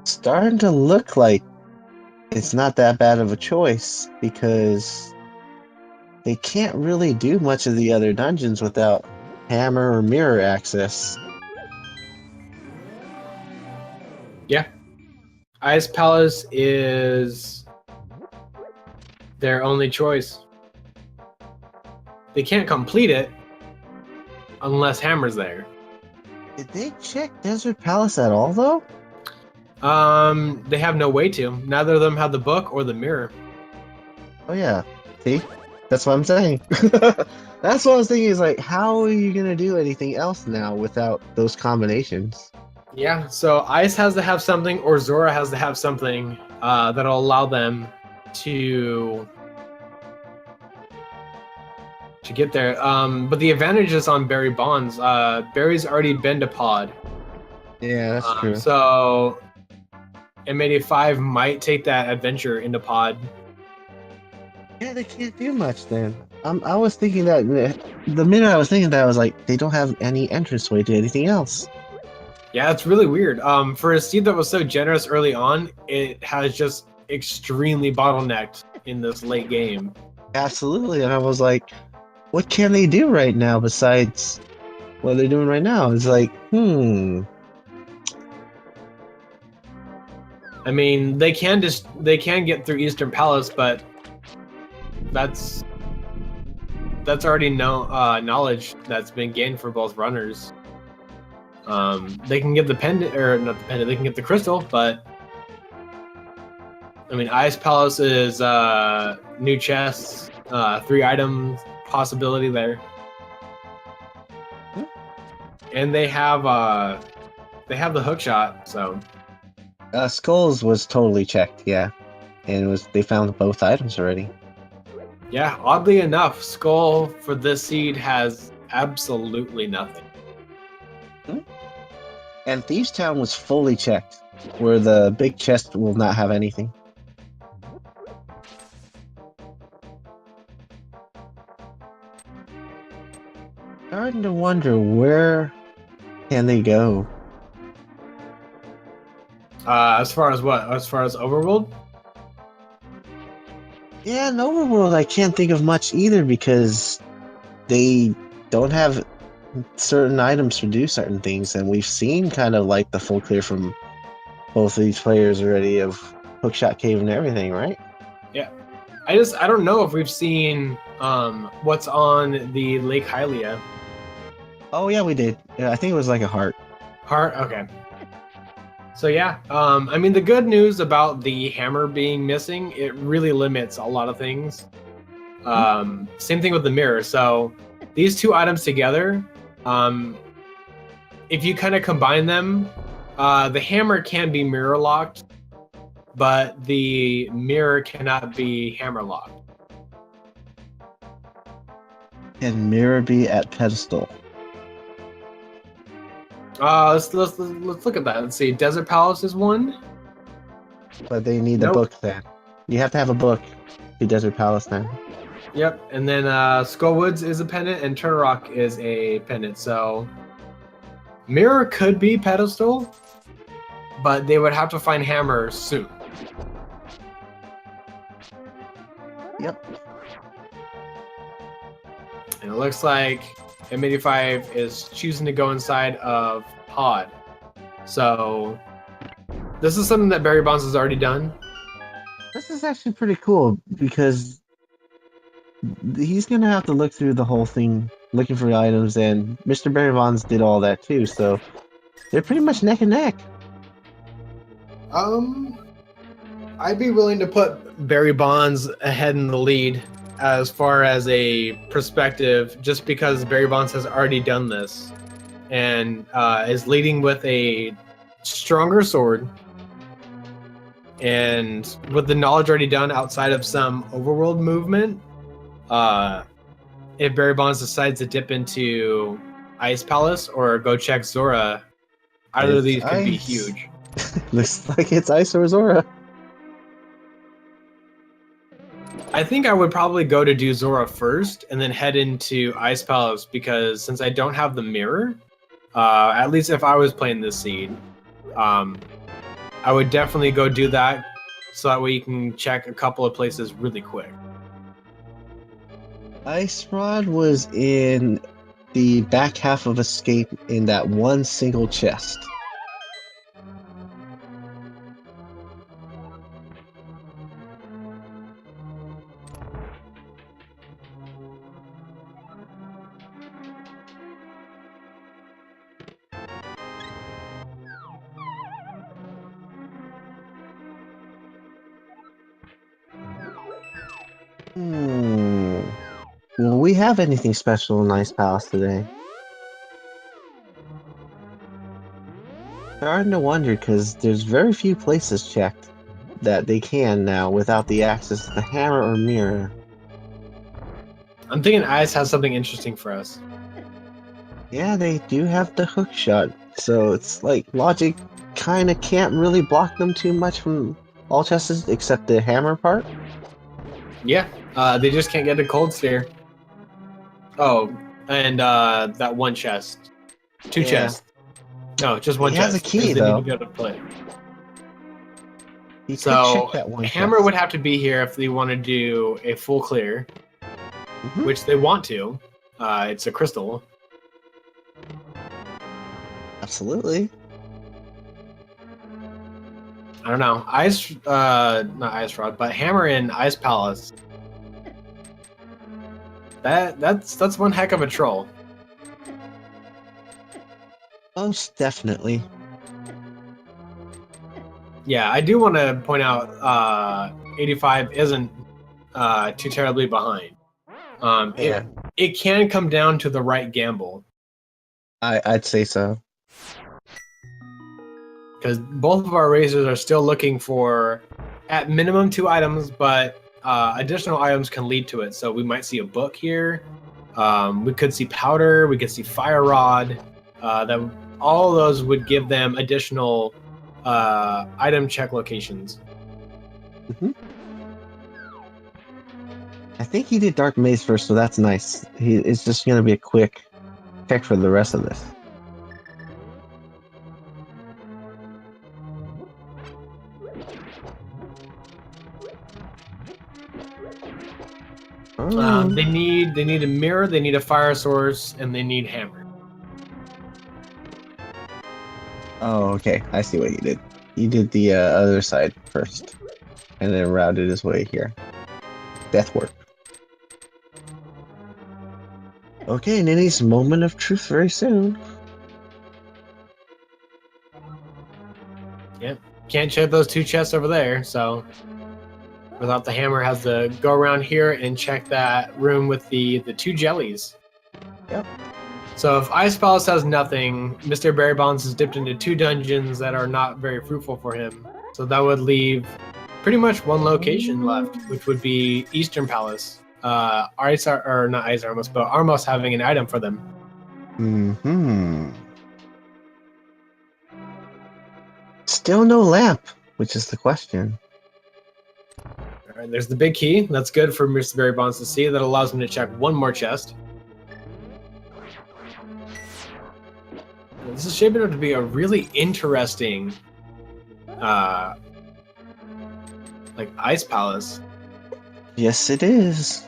Starting to look like it's not that bad of a choice, because they can't really do much of the other dungeons without hammer or mirror access. Yeah. Ice Palace is their only choice. They can't complete it unless Hammer's there. Did they check Desert Palace at all, though? They have no way to. Neither of them have the book or the mirror. Oh yeah, see? That's what I'm saying. That's what I was thinking, is like, how are you gonna do anything else now without those combinations? Yeah, so Ice has to have something, or Zora has to have something that'll allow them to get there. But the advantage is on Barrybondz. Barry's already been to Pod. Yeah, that's true. So M85 might take that adventure into Pod. Yeah, they can't do much then. I was thinking that the minute I was thinking that, I was like, they don't have any entranceway to anything else. Yeah, it's really weird. For a seed that was so generous early on, it has just extremely bottlenecked in this late game. Absolutely, and I was like, what can they do right now besides what they're doing right now? It's like, I mean, they can get through Eastern Palace, but that's already knowledge that's been gained for both runners. They can get the pendant, or not the pendant. They can get the crystal, but I mean, Ice Palace is new chests, 3 items possibility there, and they have the hook shot. So Skulls was totally checked, yeah, and they found both items already. yeah, oddly enough, Skull for this seed has absolutely nothing. And Thieves Town was fully checked, where the big chest will not have anything. Starting to wonder, where can they go? As far as what? As far as Overworld? Yeah, in Overworld, I can't think of much either because they don't have certain items to do certain things, and we've seen kind of like the full clear from both of these players already of Hookshot Cave and everything, right? Yeah. I don't know if we've seen what's on the Lake Hylia. Oh yeah, we did. Yeah, I think it was like a heart. Heart? Okay. So yeah, I mean, the good news about the hammer being missing, it really limits a lot of things. Same thing with the mirror. So these 2 items together, if you kind of combine them, the hammer can be mirror locked, but the mirror cannot be hammer locked. Can mirror be at pedestal? Let's look at that. Let's see. Desert Palace is one. But they need a Nope. book then. You have to have a book to Desert Palace then. Yep. And then Skullwoods is a pendant, and Turtle Rock is a pendant. So mirror could be pedestal, but they would have to find hammer soon. Yep. And it looks like M85 is choosing to go inside of Pod. So this is something that Barrybondz has already done. This is actually pretty cool because he's gonna have to look through the whole thing looking for items, and MrBarrybondz did all that too, so they're pretty much neck and neck. I'd be willing to put Barrybondz ahead in the lead as far as a perspective, just because Barrybondz has already done this and is leading with a stronger sword, and with the knowledge already done outside of some overworld movement. If Barrybondz decides to dip into Ice Palace or go check Zora, either of these could be huge. Looks like it's Ice or Zora. I think I would probably go to do Zora first and then head into Ice Palace, because since I don't have the mirror, at least if I was playing this seed, I would definitely go do that so that way you can check a couple of places really quick. Ice Rod was in the back half of Escape in that one single chest. Will we have anything special in Ice Palace today? Starting to wonder, because there's very few places checked that they can now without the access to the hammer or mirror. I'm thinking Ice has something interesting for us. Yeah, they do have the hook shot, so it's like logic kind of can't really block them too much from all chests except the hammer part. Yeah, They just can't get a cold stare. Oh, and that one chest. Two Yeah. chests. No, just one He chest. has a key, because they though. need to be able to play. You could So check that one Hammer chest. would have to be here if they want to do a full clear, Mhm. which they want to. It's a crystal. Absolutely. I don't know. Not Ice Rod, but Hammer in Ice Palace. That's one heck of a troll. Most definitely. Yeah, I do want to point out 85 isn't too terribly behind. Yeah. It can come down to the right gamble. I'd say so. Because both of our racers are still looking for, at minimum, 2 items, but additional items can lead to it. So we might see a book here. We could see powder. We could see fire rod. All of those would give them additional item check locations. I think he did Dark Maze first, so that's nice. It's just going to be a quick check for the rest of this. They need a mirror, they need a fire source, and they need hammer. Oh, okay. I see what he did. He did the other side first, and then routed his way here. Death work. Okay, Ninny's moment of truth very soon. Yep. Can't check those 2 chests over there, so without the hammer has to go around here and check that room with the 2 jellies. Yep. So if Ice Palace has nothing, MrBarrybondz has dipped into 2 dungeons that are not very fruitful for him. So that would leave pretty much 1 location left, which would be Eastern Palace. Not Ice Armos, but Armos having an item for them. Still no lamp, which is the question. All right, there's the big key. That's good for MrBarrybondz to see. That allows him to check 1 more chest. This is shaping up to be a really interesting, like Ice Palace. Yes, it is.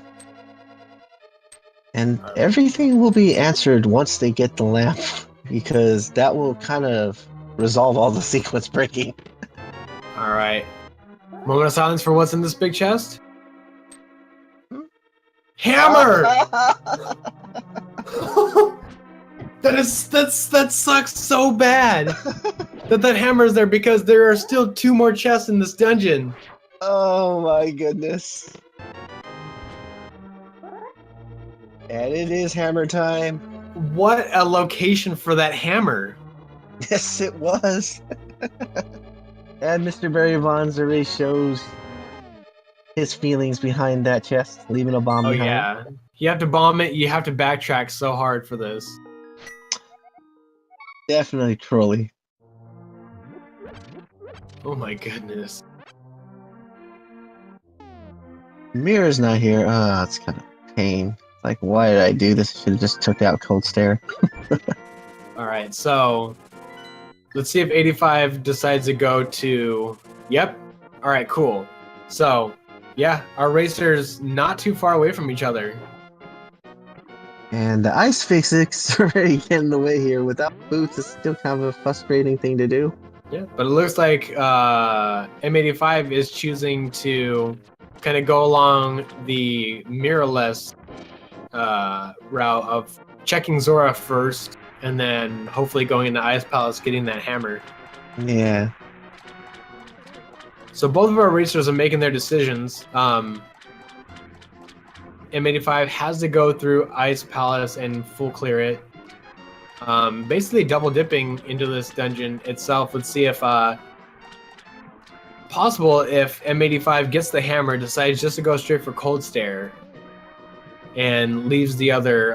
And everything will be answered once they get the lamp, because that will kind of resolve all the sequence breaking. All right. Moment of silence for what's in this big chest. Hammer! that sucks so bad that hammer is there, because there are still 2 more chests in this dungeon. Oh my goodness. And it is hammer time. What a location for that hammer. Yes, it was. And MrBarrybondz already shows his feelings behind that chest, leaving a bomb behind. Yeah. You have to bomb it. You have to backtrack so hard for this. Definitely trolly. Oh my goodness. Mirror's not here. It's kind of a pain. Like, why did I do this? Should have just took out Cold Stare. All right, so let's see if 85 decides to go to. Yep. All right, cool. So, yeah, our racers not too far away from each other. And the ice physics already get in the way here. Without boots, it's still kind of a frustrating thing to do. Yeah, but it looks like M85 is choosing to kind of go along the mirrorless route of checking Zora first, and then hopefully going into Ice Palace, getting that hammer. Yeah. So both of our racers are making their decisions. M85 has to go through Ice Palace and full clear it. Basically double dipping into this dungeon itself. Let's see if possible if M85 gets the hammer, decides just to go straight for Cold Stare, and leaves the other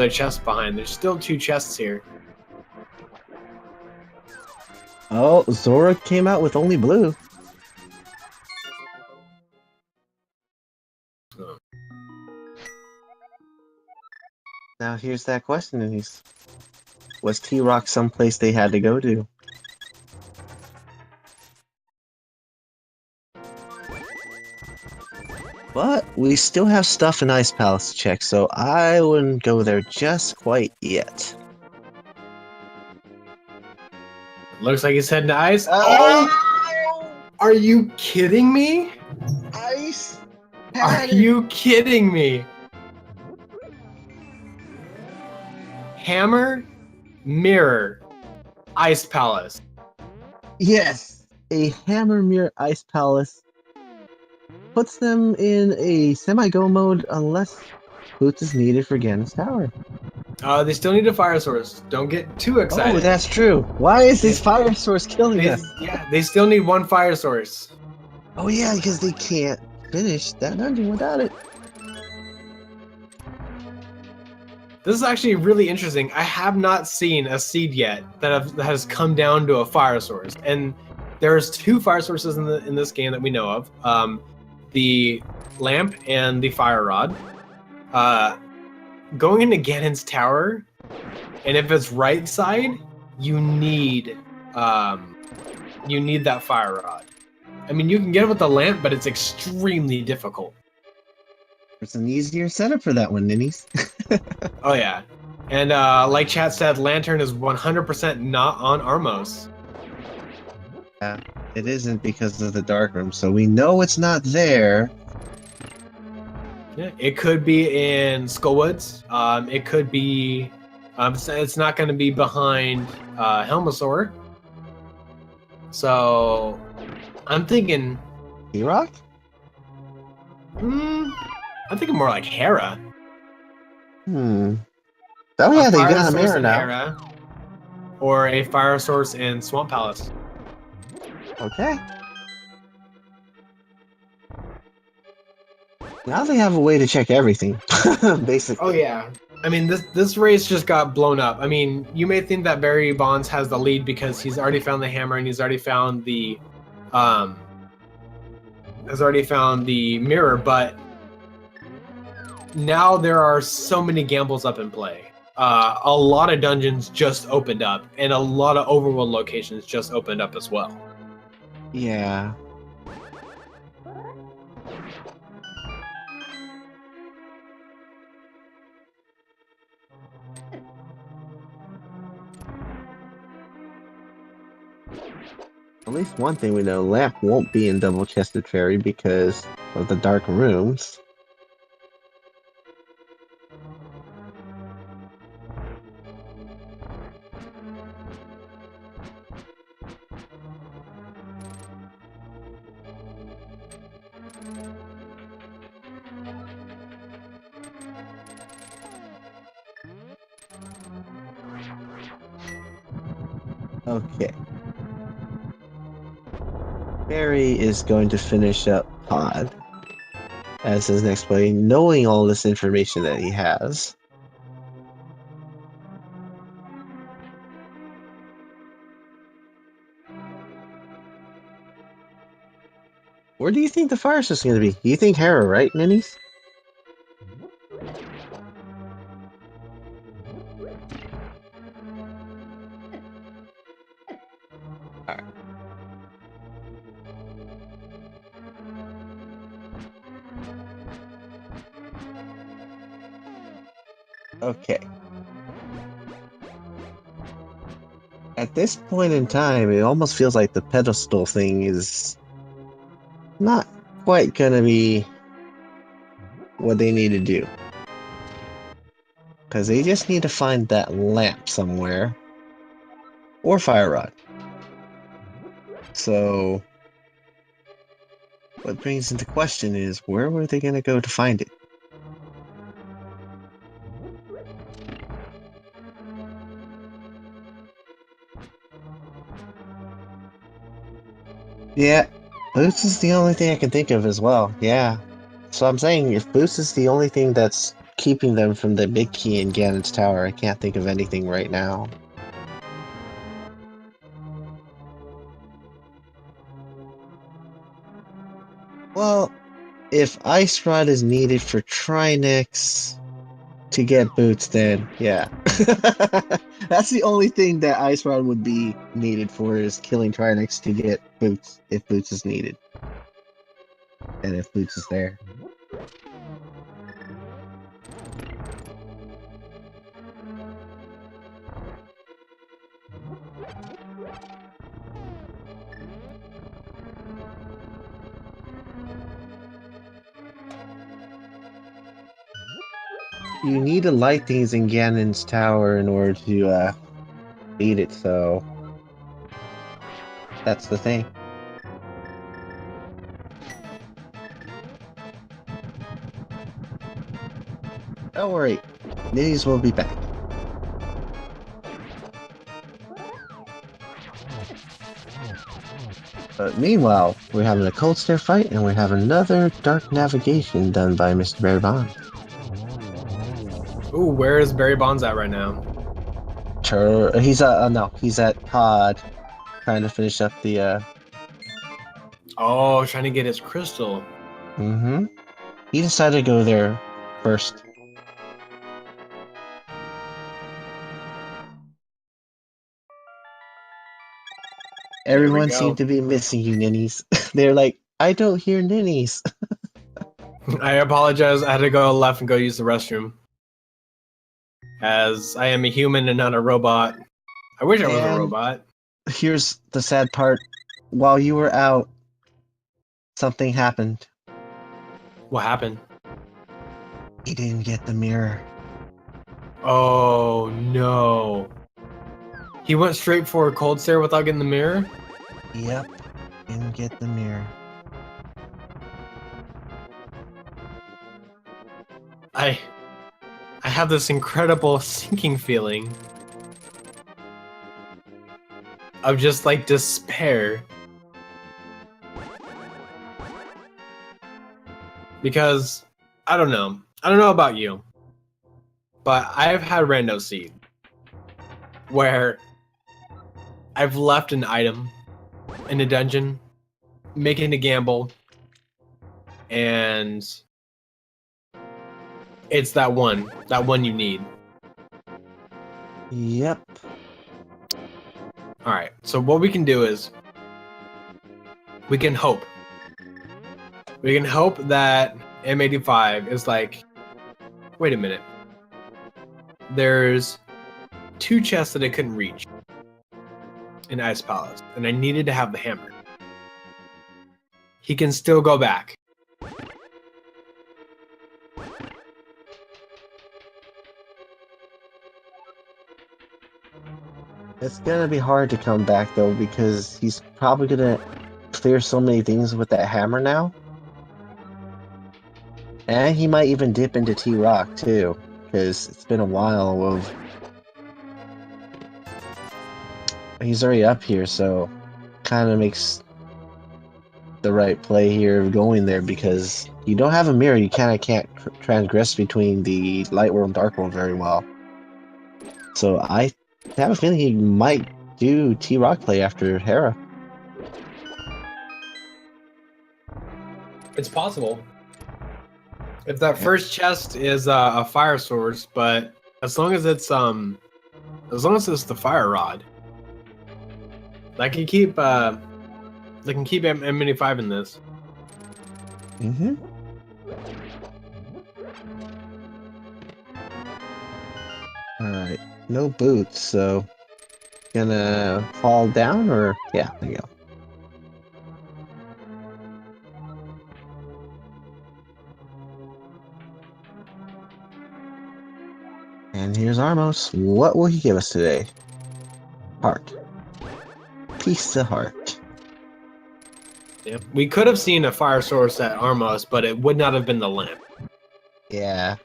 chest behind. There's still 2 chests here. Oh, Zora came out with only blue. here's that question, and was T-Rock someplace they had to go to? But we still have stuff in Ice Palace to check, so I wouldn't go there just quite yet. Looks like he's heading to ice. Oh! Are you kidding me? Ice! Are you kidding me? Hammer, mirror, ice palace. Yes! A Hammer Mirror Ice Palace puts them in a semi-go mode unless boots is needed for Ganon's Tower. They still need a fire source. Don't get too excited. Oh, that's true. Why is this fire source killing us? Yeah, they still need one fire source. Oh yeah, because they can't finish that dungeon without it. This is actually really interesting. I have not seen a seed yet that has come down to a fire source, and there's 2 fire sources in this game that we know of: the lamp and the fire rod. Going into Ganon's Tower, and if it's right side, you need that fire rod. I mean, you can get it with the lamp, but it's extremely difficult. It's an easier setup for that one, Ninnies. Oh yeah, and like chat said, Lantern is 100% not on Armos. Yeah, it isn't because of the dark room, so we know it's not there. Yeah, it could be in Skullwoods. It could be. It's not going to be behind Helmasaur. So, I'm thinking. T-Rock? I'm thinking more like Hera. Oh yeah, they got a mirror now. Hera, or a fire source in Swamp Palace. Okay. Now they have a way to check everything, basically. Oh yeah. I mean, this race just got blown up. I mean, you may think that MrBarrybondz has the lead because he's already found the hammer and he's already found the mirror, but now there are so many gambles up in play. A lot of dungeons just opened up, and a lot of overworld locations just opened up as well. Yeah. At least one thing we know, Lamp won't be in Double-Chested Fairy because of the dark rooms. Okay. Barry is going to finish up Pod as his next play, knowing all this information that he has. Where do you think the fire system is going to be? You think Hera, right, Ninnies? Alright. Okay. At this point in time, it almost feels like the pedestal thing is not quite gonna be what they need to do. Because they just need to find that lamp somewhere. Or fire rod. So, what brings into question is, where were they gonna go to find it? Yeah, Boots is the only thing I can think of as well, yeah. So I'm saying, if Boots is the only thing that's keeping them from the big key in Ganon's Tower, I can't think of anything right now. Well, if Ice Rod is needed for Trinix, to get boots, then yeah. That's the only thing that Ice Rod would be needed for is killing Trinix to get boots if boots is needed. And if boots is there. You need to light things in Ganon's tower in order to beat it, so that's the thing. Don't worry, Ninnies will be back. But meanwhile, we're having a cold stare fight, and we have another dark navigation done by MrBarrybondz. Ooh, where is MrBarrybondz at right now? He's no, he's at Pod, trying to finish up the Oh, trying to get his crystal. Mm-hmm. He decided to go there first. Everyone seemed to be missing you, Ninnies. They're like, I don't hear Ninnies. I apologize. I had to go left and go use the restroom. As I am a human and not a robot. I wish I was a robot. Here's the sad part. While you were out, something happened. What happened? He didn't get the mirror. Oh, no. He went straight for a cold stare without getting the mirror? Yep. Didn't get the mirror. I have this incredible sinking feeling of just like despair. Because I don't know about you, but I've had rando seed where I've left an item in a dungeon, making a gamble, and it's that one you need. Yep. Alright, so what we can do is we can hope. We can hope that M85 is like, wait a minute. There's 2 chests that I couldn't reach in Ice Palace, and I needed to have the hammer. He can still go back. It's gonna be hard to come back though, because he's probably gonna clear so many things with that hammer now. And he might even dip into T-Rock too, because it's been a while of... He's already up here, so kind of makes the right play here of going there, because you don't have a mirror, you kind of can't transgress between the light world and dark world very well. So I have a feeling he might do T-Rock play after Hera. It's possible. If that first chest is a fire source, but as long as it's the fire rod, that can keep M85 in this. Mm-hmm. Alright, no boots, so gonna fall down, or yeah, there you go. And here's Armos. What will he give us today? Heart. Piece of heart. Yep. We could have seen a fire source at Armos, but it would not have been the lamp. Yeah.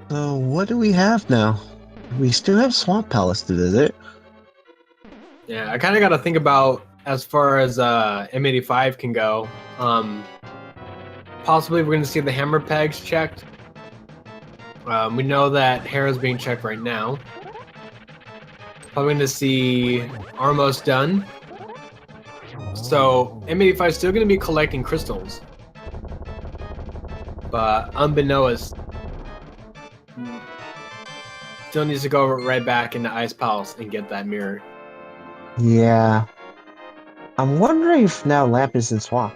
So what do we have now? We still have Swamp Palace to visit. Yeah, I kind of got to think about as far as M85 can go. Possibly we're going to see the hammer pegs checked. We know that Hera's being checked right now. Probably going to see Armos done. So M85 is still going to be collecting crystals. But unbeknownst, still needs to go right back into Ice Palace and get that mirror. Yeah. I'm wondering if now Lamp is in Swamp.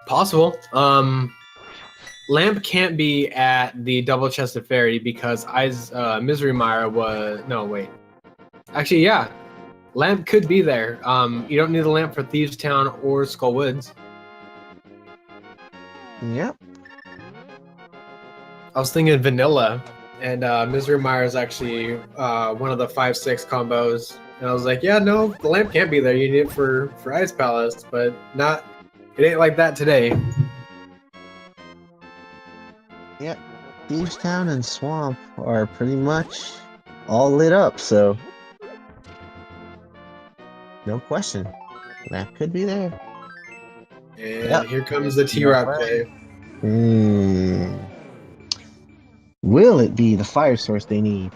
Possible. Lamp can't be at the double-chested fairy because Misery Mire was... No, wait. Actually, yeah. Lamp could be there. You don't need a lamp for Thieves Town or Skull Woods. Yep. I was thinking vanilla, and Misery Mire is actually one of the 5-6 combos. And I was like, yeah, no, the lamp can't be there. You need it for Ice Palace, but not. It ain't like that today. Yep. Thieves Town and Swamp are pretty much all lit up, so no question. Lamp could be there. And here comes the T-Rock play. Will it be the fire source they need?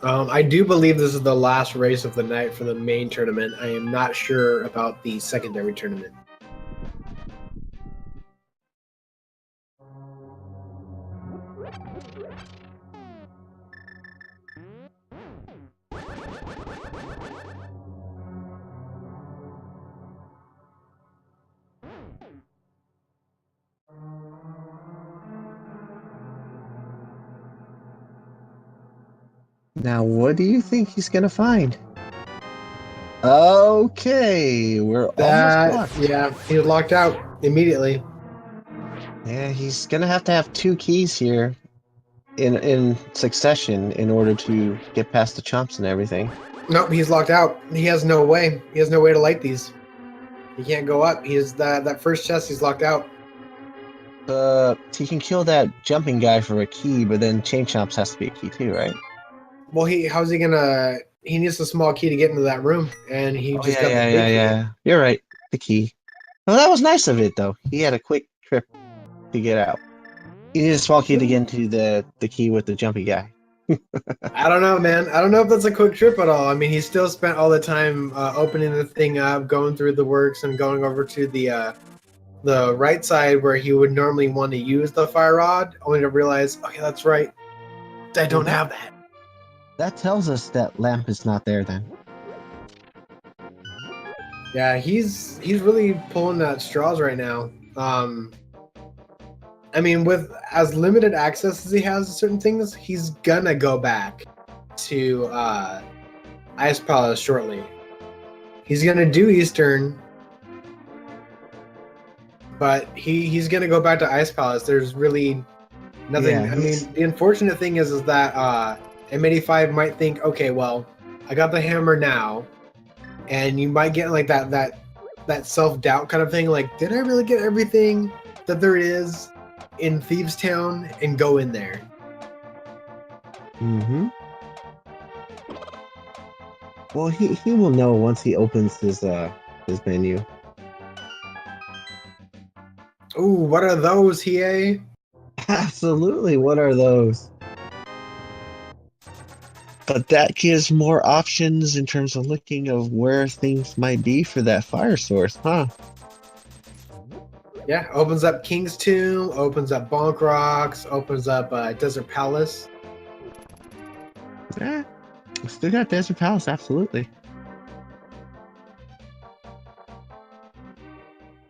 I do believe this is the last race of the night for the main tournament. I am not sure about the secondary tournament. Now, what do you think he's gonna find? Okay, we're almost locked. Yeah, he was locked out immediately. Yeah, he's gonna have to have 2 keys here in succession in order to get past the chomps and everything. Nope, he's locked out. He has no way. He has no way to light these. He can't go up. He is that first chest. He's locked out. He can kill that jumping guy for a key, but then chain chomps has to be a key too, right? Well, how's he gonna? He needs a small key to get into that room, and he just got the big key. Yeah. You're right. The key. Well, that was nice of it, though. He had a quick trip to get out. He needed a small key to get into the key with the jumpy guy. I don't know, man. I don't know if that's a quick trip at all. I mean, he still spent all the time opening the thing up, going through the works, and going over to the right side where he would normally want to use the fire rod, only to realize, okay, that's right. I don't have that. That tells us that Lamp is not there then. Yeah, he's really pulling at straws right now. I mean, with as limited access as he has to certain things, he's gonna go back to Ice Palace shortly. He's gonna do Eastern, but he's gonna go back to Ice Palace. There's really nothing. Yeah, I mean, the unfortunate thing is that M85 might think, okay, well, I got the hammer now, and you might get like that self-doubt kind of thing, like, did I really get everything that there is in Thieves Town, and go in there? Mm-hmm. Well, he will know once he opens his menu. Ooh, what are those, Hiei? Absolutely, what are those? But that gives more options in terms of looking of where things might be for that fire source, huh? Yeah, opens up King's Tomb, opens up Bonk Rocks, opens up Desert Palace. Yeah, still got Desert Palace, absolutely.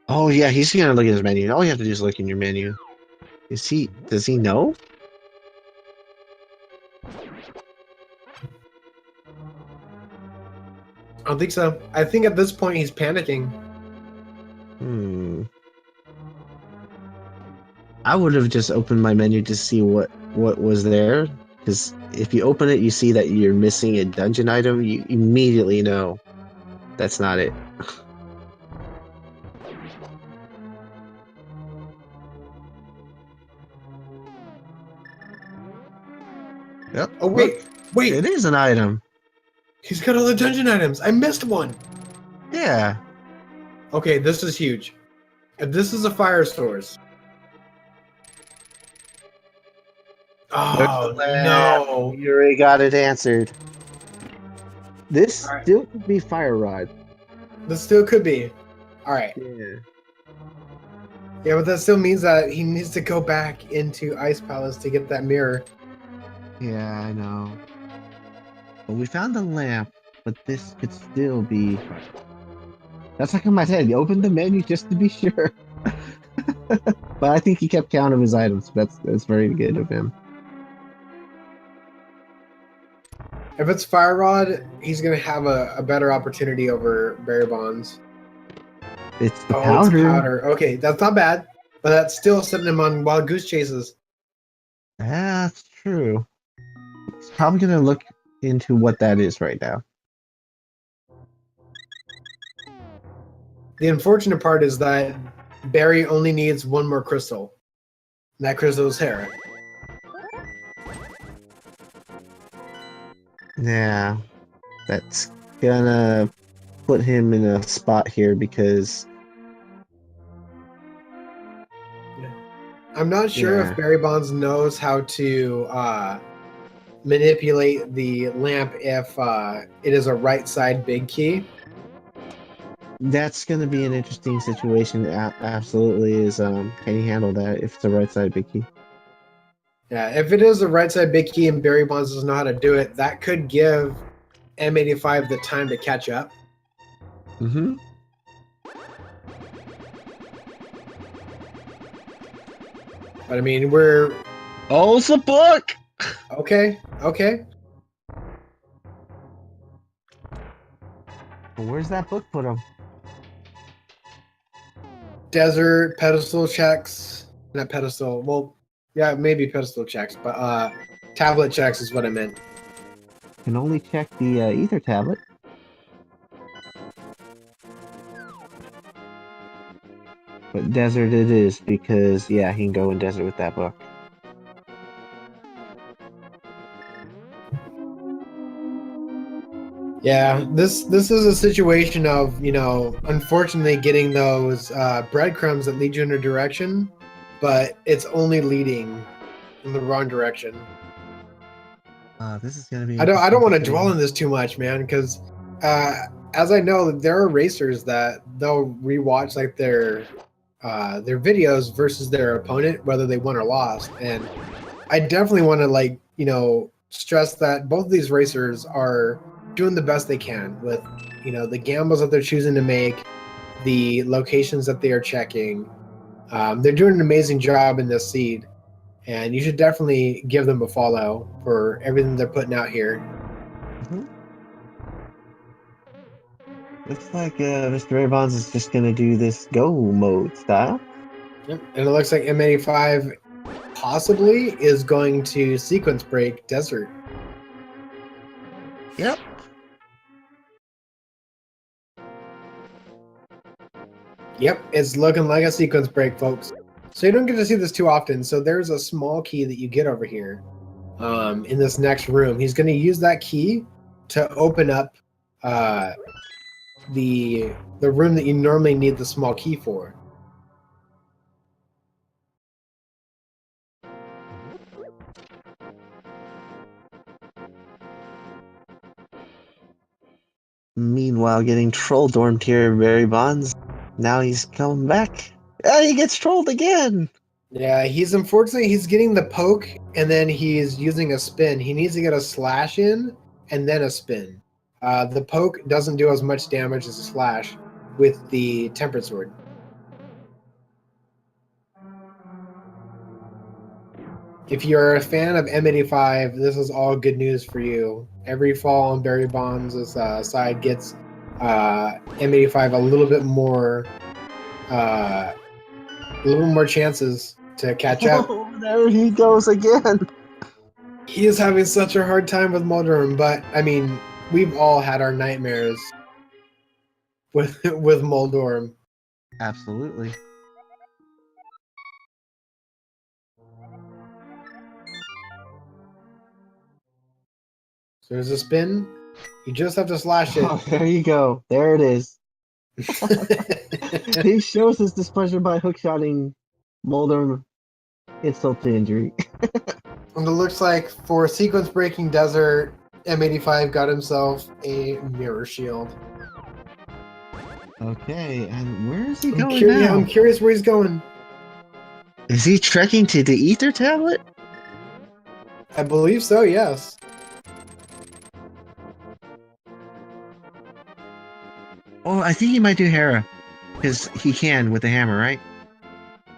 Oh yeah, he's gonna look at his menu. All you have to do is look in your menu. Does he know? I don't think so. I think at this point he's panicking. I would have just opened my menu to see what was there, because if you open it, you see that you're missing a dungeon item, you immediately know that's not it. Yep. Oh wait. It is an item. He's got all the dungeon items. I missed one. Yeah. Okay, this is huge. If this is a fire source. There's Oh the lab. no. You already got it answered. This All right. still could be fire rod. This still could be. All right. Yeah. Yeah, but that still means that he needs to go back into Ice Palace to get that mirror. Yeah, I know. But we found the lamp, but this could still be. That's like in my head. You opened the menu just to be sure. But I think he kept count of his items. That's very good of him. If it's Fire Rod, he's gonna have a better opportunity over Barrybondz. It's the Oh, it's powder. powder. Okay, that's not bad, but that's still setting him on wild goose chases. That's true. He's probably gonna look into what that is right now. The unfortunate part is that Barry only needs one more crystal. And that crystal is Hera. Yeah, that's gonna put him in a spot here because I'm not sure if Barrybondz knows how to manipulate the lamp if it is a right side big key. that's gonna be an interesting situation. Absolutely is. Can he handle that if it's a right side big key? Yeah, if it is a right side big key and Barrybondz doesn't know how to do it, that could give M85 the time to catch up. Mm-hmm. But I mean, we're Oh, it's a book. okay. Okay. Well, where's that book put him? Desert pedestal checks, not pedestal. Well, yeah, maybe pedestal checks, but tablet checks is what I meant. Can only check the ether tablet. But desert it is because yeah, he can go in desert with that book. Yeah, this is a situation of, you know, unfortunately getting those breadcrumbs that lead you in a direction, but it's only leading in the wrong direction. This is gonna be. I don't interesting want to see. dwell on this too much, man, because as I know, there are racers that they'll rewatch like their videos versus their opponent, whether they won or lost, and I definitely want to, like, you know, stress that both of these racers are doing the best they can with, you know, the gambles that they're choosing to make, the locations that they are checking. They're doing an amazing job in this seed, and you should definitely give them a follow for everything they're putting out here. Mhm. Looks like MrBarrybondz is just gonna do this go mode style. Yep. And it looks like M85 possibly is going to sequence break Desert. Yep. Yep, it's looking like a sequence break, folks. So you don't get to see this too often. So there's a small key that you get over here in this next room. He's going to use that key to open up the room that you normally need the small key for. Meanwhile, getting troll dormed here, Barry Bonds. Now he's coming back. Ah, he gets trolled again. Yeah, he's getting the poke and then he's using a spin. He needs to get a slash in and then a spin. The poke doesn't do as much damage as a slash with the tempered sword. If you're a fan of M85, this is all good news for you. Every fall on Barrybondz' side gets M85 a little more chances to catch up. Oh, there he goes again. He is having such a hard time with Moldorm, but I mean, we've all had our nightmares with Moldorm. Absolutely. So there's a spin. You just have to slash it. Oh, there you go. There it is. He shows his displeasure by hookshotting Mulder insult to injury. And it looks like for sequence breaking desert, M85 got himself a mirror shield. Okay, and where is he going now? Yeah, I'm curious where he's going. Is he trekking to the ether tablet? I believe so, yes. Oh, I think he might do Hera. Because he can with the hammer, right?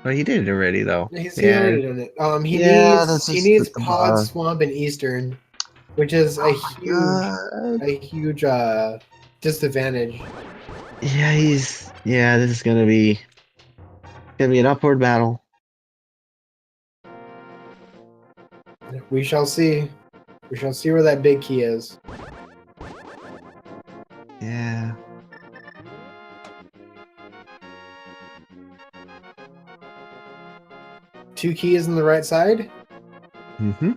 Well, he did it already, though. He's already done it. He needs Pod, Swamp, and Eastern, which is a huge disadvantage. Yeah, this is gonna be an upward battle. We shall see. We shall see where that big key is. Yeah. Two keys on the right side. Mm-hmm.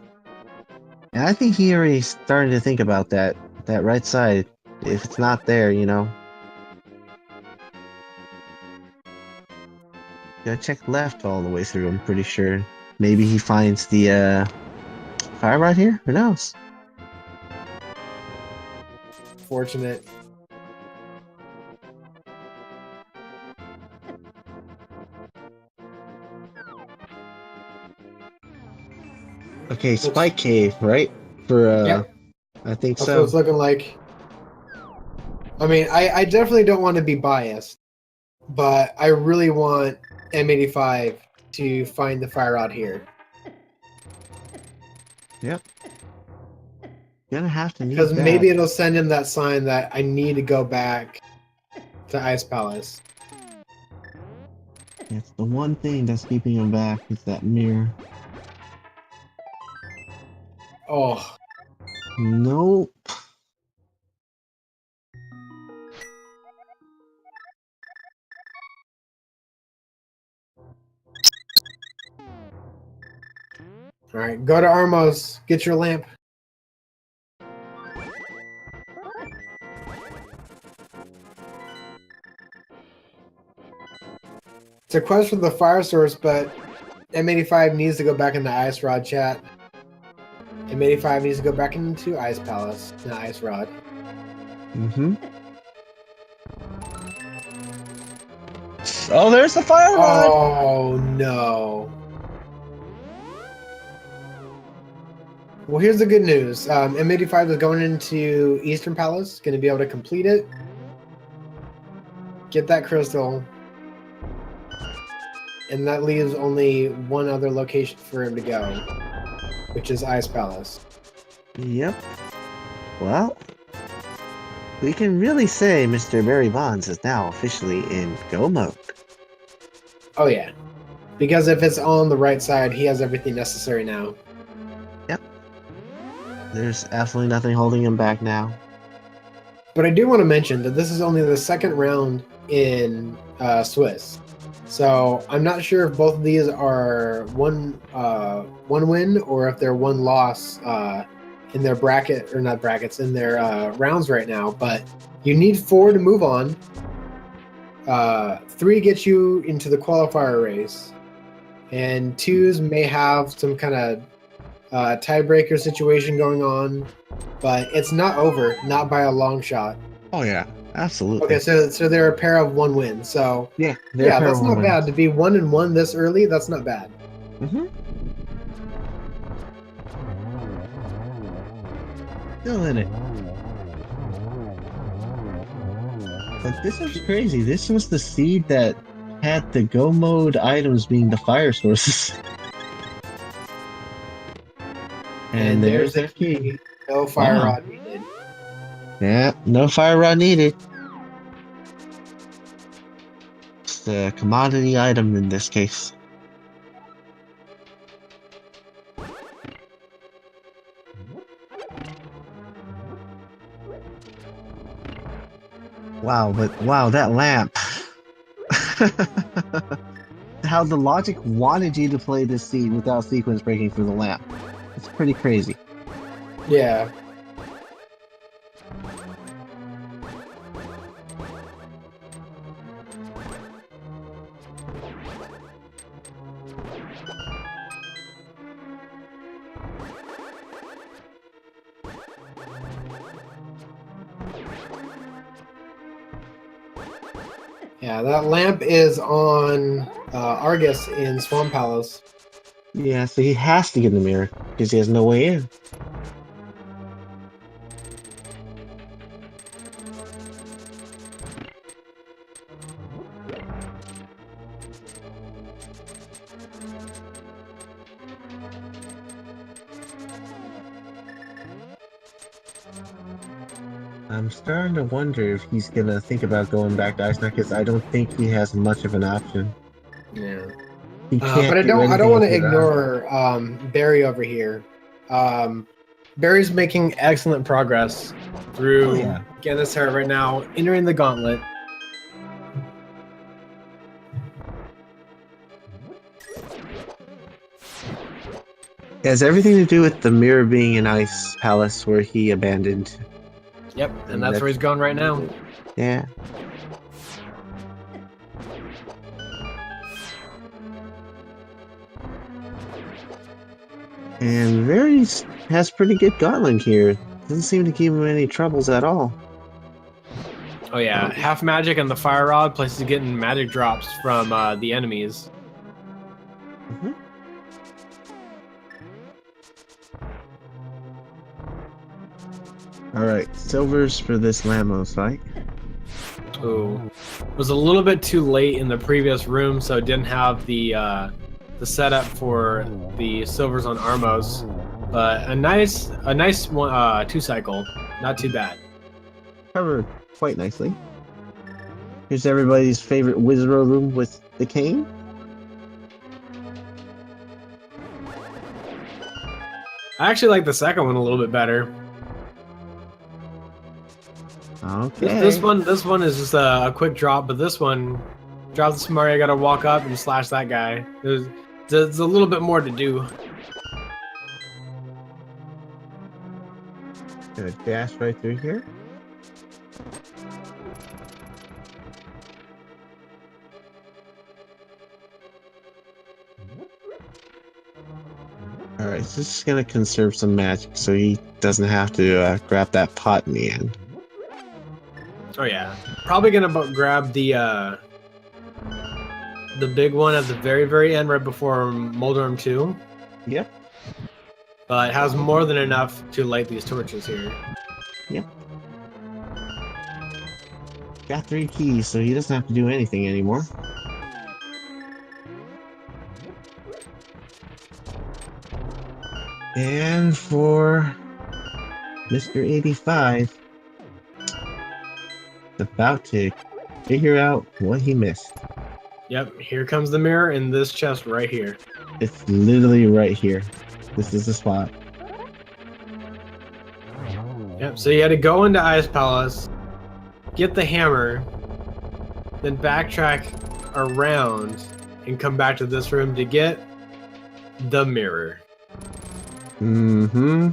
And I think he already started to think about that right side. If it's not there, you know. Gotta check left all the way through, I'm pretty sure. Maybe he finds the fire rod here? Who knows? Fortunate. Okay, Spike Cave, right? For yep. I think That's so. what it's looking like. I mean, I definitely don't want to be biased, but I really want M85 to find the fire rod here. Yep. Gonna have to need because that. maybe it'll send him that sign that I need to go back to Ice Palace. It's the one thing that's keeping him back is that mirror. Oh. Nope. Alright, go to Armos. Get your lamp. It's a quest for the fire source, but M85 needs to go back in the Ice Rod chat. M85 needs to go back into Ice Palace, not Ice Rod. Mm-hmm. Oh, there's the fire rod! Oh, no. Well, here's the good news. M85 is going into Eastern Palace, going to be able to complete it. Get that crystal. And that leaves only one other location for him to go, which is Ice Palace. Yep. Well, we can really say MrBarrybondz is now officially in go mode. Oh, yeah. Because if it's on the right side, he has everything necessary now. Yep. There's absolutely nothing holding him back now. But I do want to mention that this is only the second round in Swiss. So I'm not sure if both of these are one win or if they're one loss in their bracket, or not brackets, in their rounds right now. But you need 4 to move on. 3 gets you into the qualifier race, and 2s may have some kind of tiebreaker situation going on, but it's not over, not by a long shot. Oh yeah, absolutely. Okay, so they're a pair of 1 win. So yeah, that's not bad to be 1-1 this early. That's not bad. Mm-hmm. Still in it. But this is crazy. This was the seed that had the go mode items being the fire sources. And there's their key. No fire rod needed. Yeah, no fire rod needed. It's the commodity item in this case. Wow, but wow, that lamp. How the logic wanted you to play this seed without sequence breaking through the lamp. It's pretty crazy. Yeah. Yeah, that lamp is on Argus in Swamp Palace. Yeah, so he has to get in the mirror because he has no way in. I'm starting to wonder if he's gonna think about going back to Iceland because I don't think he has much of an option. Yeah. He But can't I do don't anything want to until that. ignore Barry over here. Barry's making excellent progress Oh through yeah. Ganasara right now, entering the gauntlet. It has everything to do with the mirror being an ice palace where he abandoned. Yep, and that's where he's going right now. Yeah. And Varys has pretty good gauntlet here. Doesn't seem to give him any troubles at all. Oh yeah, half magic and the fire rod, plus he's getting magic drops from the enemies. Mm-hmm. Alright, silvers for this Lamos fight. Ooh. It was a little bit too late in the previous room, so it didn't have the setup for the silvers on Armos. But a nice one, 2-cycle, not too bad. Covered quite nicely. Here's everybody's favorite Wizard room with the cane. I actually like the second one a little bit better. Okay. This one is just a quick drop, but this one, drop the Mario, gotta walk up and slash that guy. There's a little bit more to do. Gonna dash right through here. Alright, so this is gonna conserve some magic so he doesn't have to grab that pot in the end. Oh yeah, probably gonna grab the big one at the very end, right before Moldorm 2. Yep. But it has more than enough to light these torches here. Yep. Got 3 keys, so he doesn't have to do anything anymore. And for Mr. 85, about to figure out what he missed. Yep, here comes the mirror in this chest right here. It's literally right here. This is the spot. Yep, so you had to go into Ice Palace, get the hammer, then backtrack around and come back to this room to get the mirror. Mm-hmm.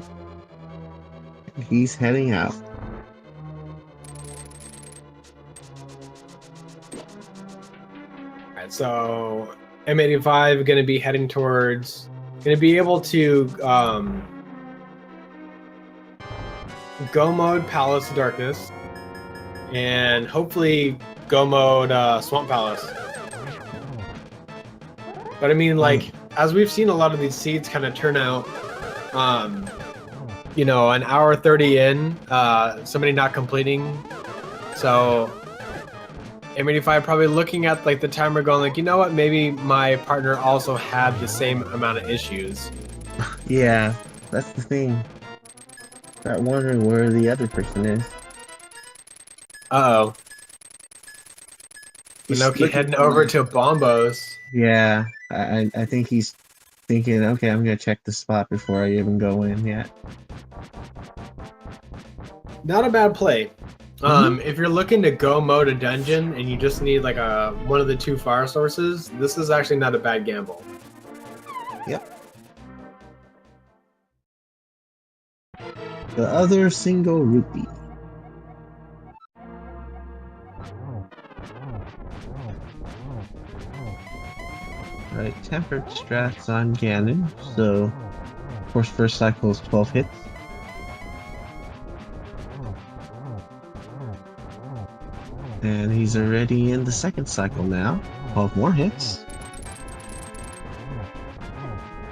He's heading out. Alright, so M85 gonna be heading towards, gonna be able to go mode Palace of Darkness and hopefully go mode Swamp Palace. But I mean, like, as we've seen a lot of these seeds kind of turn out, you know, an hour 30 in, somebody not completing. So M85 probably looking at like the timer going like, you know what, maybe my partner also had the same amount of issues. Yeah, that's the thing. Start wondering where the other person is. Uh-oh. Monoci heading over to Bombos. Yeah, I think he's thinking, okay, I'm gonna check the spot before I even go in yet. Not a bad play. If you're looking to go mode a dungeon and you just need like one of the 2 fire sources, this is actually not a bad gamble. Yep. The other single rupee. Right, tempered strats on Ganon, so of course first cycle is 12 hits. And he's already in the second cycle now. 12 more hits.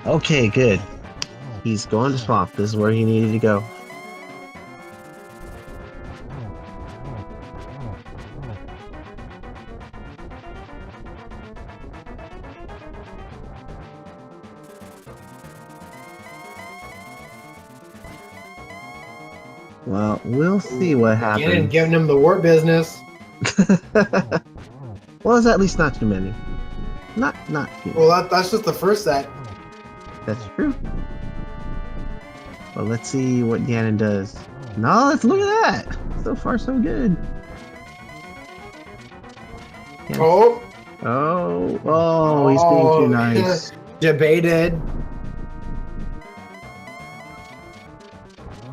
Okay, good. He's going to swamp. This is where he needed to go. Well, we'll see what happens. Again, giving him the war business. Well, it's at least not too many. Not too many. Well, that's just the first set. That's true. Well, let's see what Ganon does. No, let's look at that. So far, so good. Yeah. Oh, He's being too nice. Debated.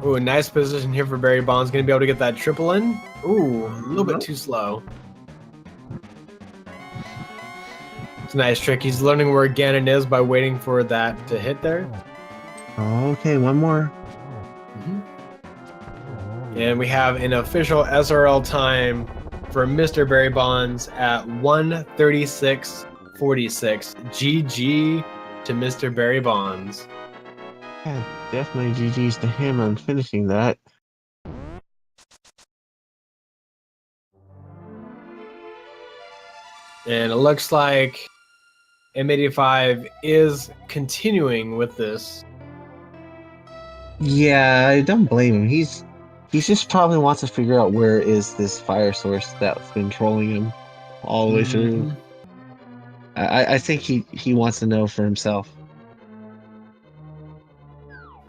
Ooh, nice position here for BarrybondZ. Gonna be able to get that triple in. Ooh, a little bit too slow. It's a nice trick. He's learning where Ganon is by waiting for that to hit there. Okay, one more. And we have an official SRL time for MrBarrybondz at 1:36:46. GG to MrBarrybondz. Yeah, definitely GG's to him on finishing that. And it looks like M85 is continuing with this. Yeah, I don't blame him. He's just probably wants to figure out where is this fire source that's been trolling him all the way through. I think he wants to know for himself.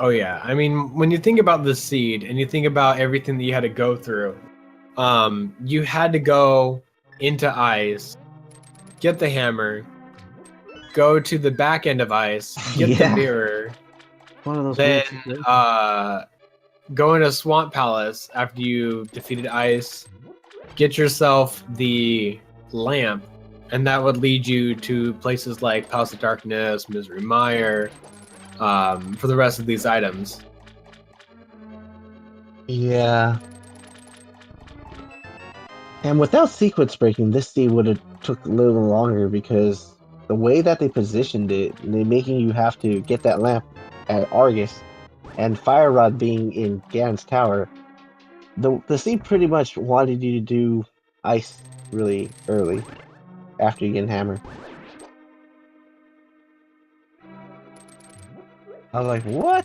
Oh yeah, I mean, when you think about the seed and you think about everything that you had to go through, you had to go into ice, get the hammer, go to the back end of ice, get the mirror, One of those then weird- go into Swamp Palace after you defeated ice, get yourself the lamp, and that would lead you to places like Palace of Darkness, Misery Mire, for the rest of these items. Yeah. And without sequence breaking, this seed would have took a little longer because the way that they positioned it, they're making you have to get that lamp at Argus, and Fire Rod being in Ganon's tower, the seed pretty much wanted you to do ice really early after you get hammer. I was like, what?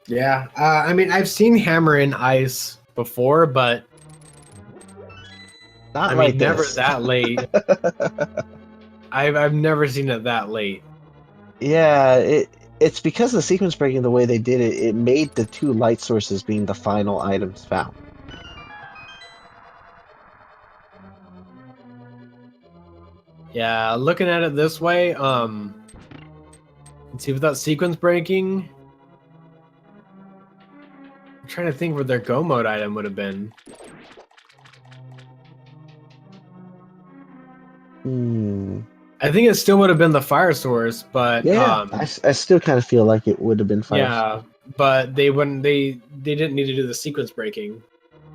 Yeah, I mean, I've seen hammer in ice before, but Not I like mean, never this. that late. I've never seen it that late. Yeah, it's because of the sequence breaking the way they did it, it made the two light sources being the final items found. Yeah, looking at it this way, let's see, without sequence breaking, I'm trying to think where their go mode item would have been. I think it still would have been the fire source, but Yeah, I still kind of feel like it would have been fire. yeah, but they wouldn't. They didn't need to do the sequence breaking,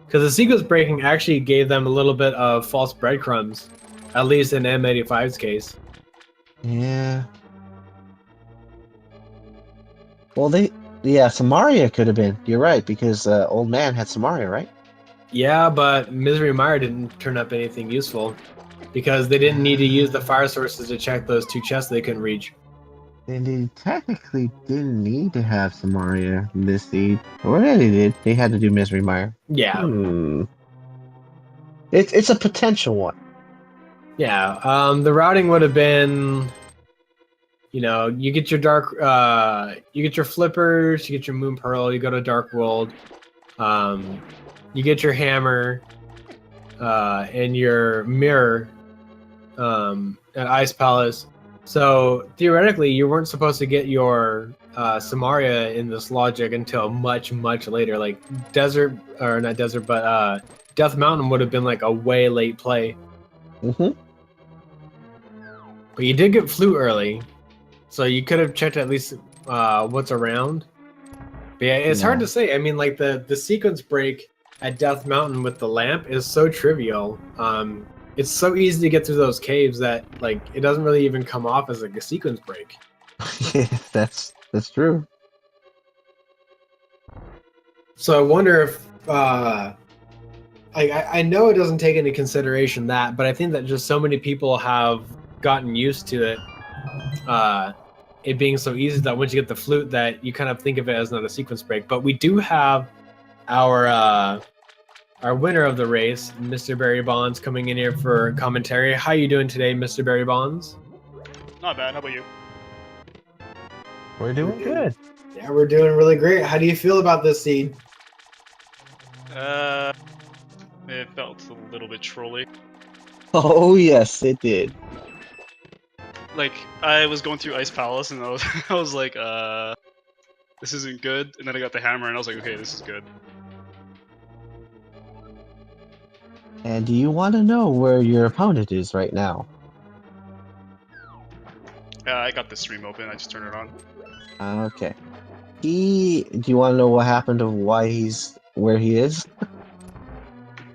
because the sequence breaking actually gave them a little bit of false breadcrumbs, at least in M85's case. Yeah. Well, Samaria could have been. You're right, because Old Man had Samaria, right? Yeah, but Misery Mire didn't turn up anything useful, because they didn't need to use the fire sources to check those two chests they couldn't reach. And they technically didn't need to have Samaria in this seed. Or yeah, they did. They had to do Misery Mire. Yeah. It's a potential one. Yeah. The routing would have been, you get your you get your flippers, you get your Moon Pearl, you go to Dark World, you get your hammer, and your mirror, at Ice Palace. So theoretically, you weren't supposed to get your Samaria in this logic until much, much later. Like Death Mountain would have been like a way late play. But you did get Flute early, so you could have checked at least what's around. But yeah, it's hard to say. I mean, like the sequence break at Death Mountain with the lamp is so trivial. It's so easy to get through those caves that like it doesn't really even come off as like a sequence break. Yeah, that's true. So I wonder if I know it doesn't take into consideration that, but I think that just so many people have gotten used to it, it being so easy that once you get the flute, that you kind of think of it as not a sequence break. But we do have our winner of the race, MrBarrybondz, coming in here for commentary. How you doing today, MrBarrybondz? Not bad. How about you? We're doing good. Yeah, we're doing really great. How do you feel about this seed? It felt a little bit trolly. Oh yes, it did. Like, I was going through Ice Palace and I was like, this isn't good. And then I got the hammer and I was like, okay, this is good. And do you want to know where your opponent is right now? I got the stream open. I just turned it on. Okay. Do you want to know what happened of why he's where he is?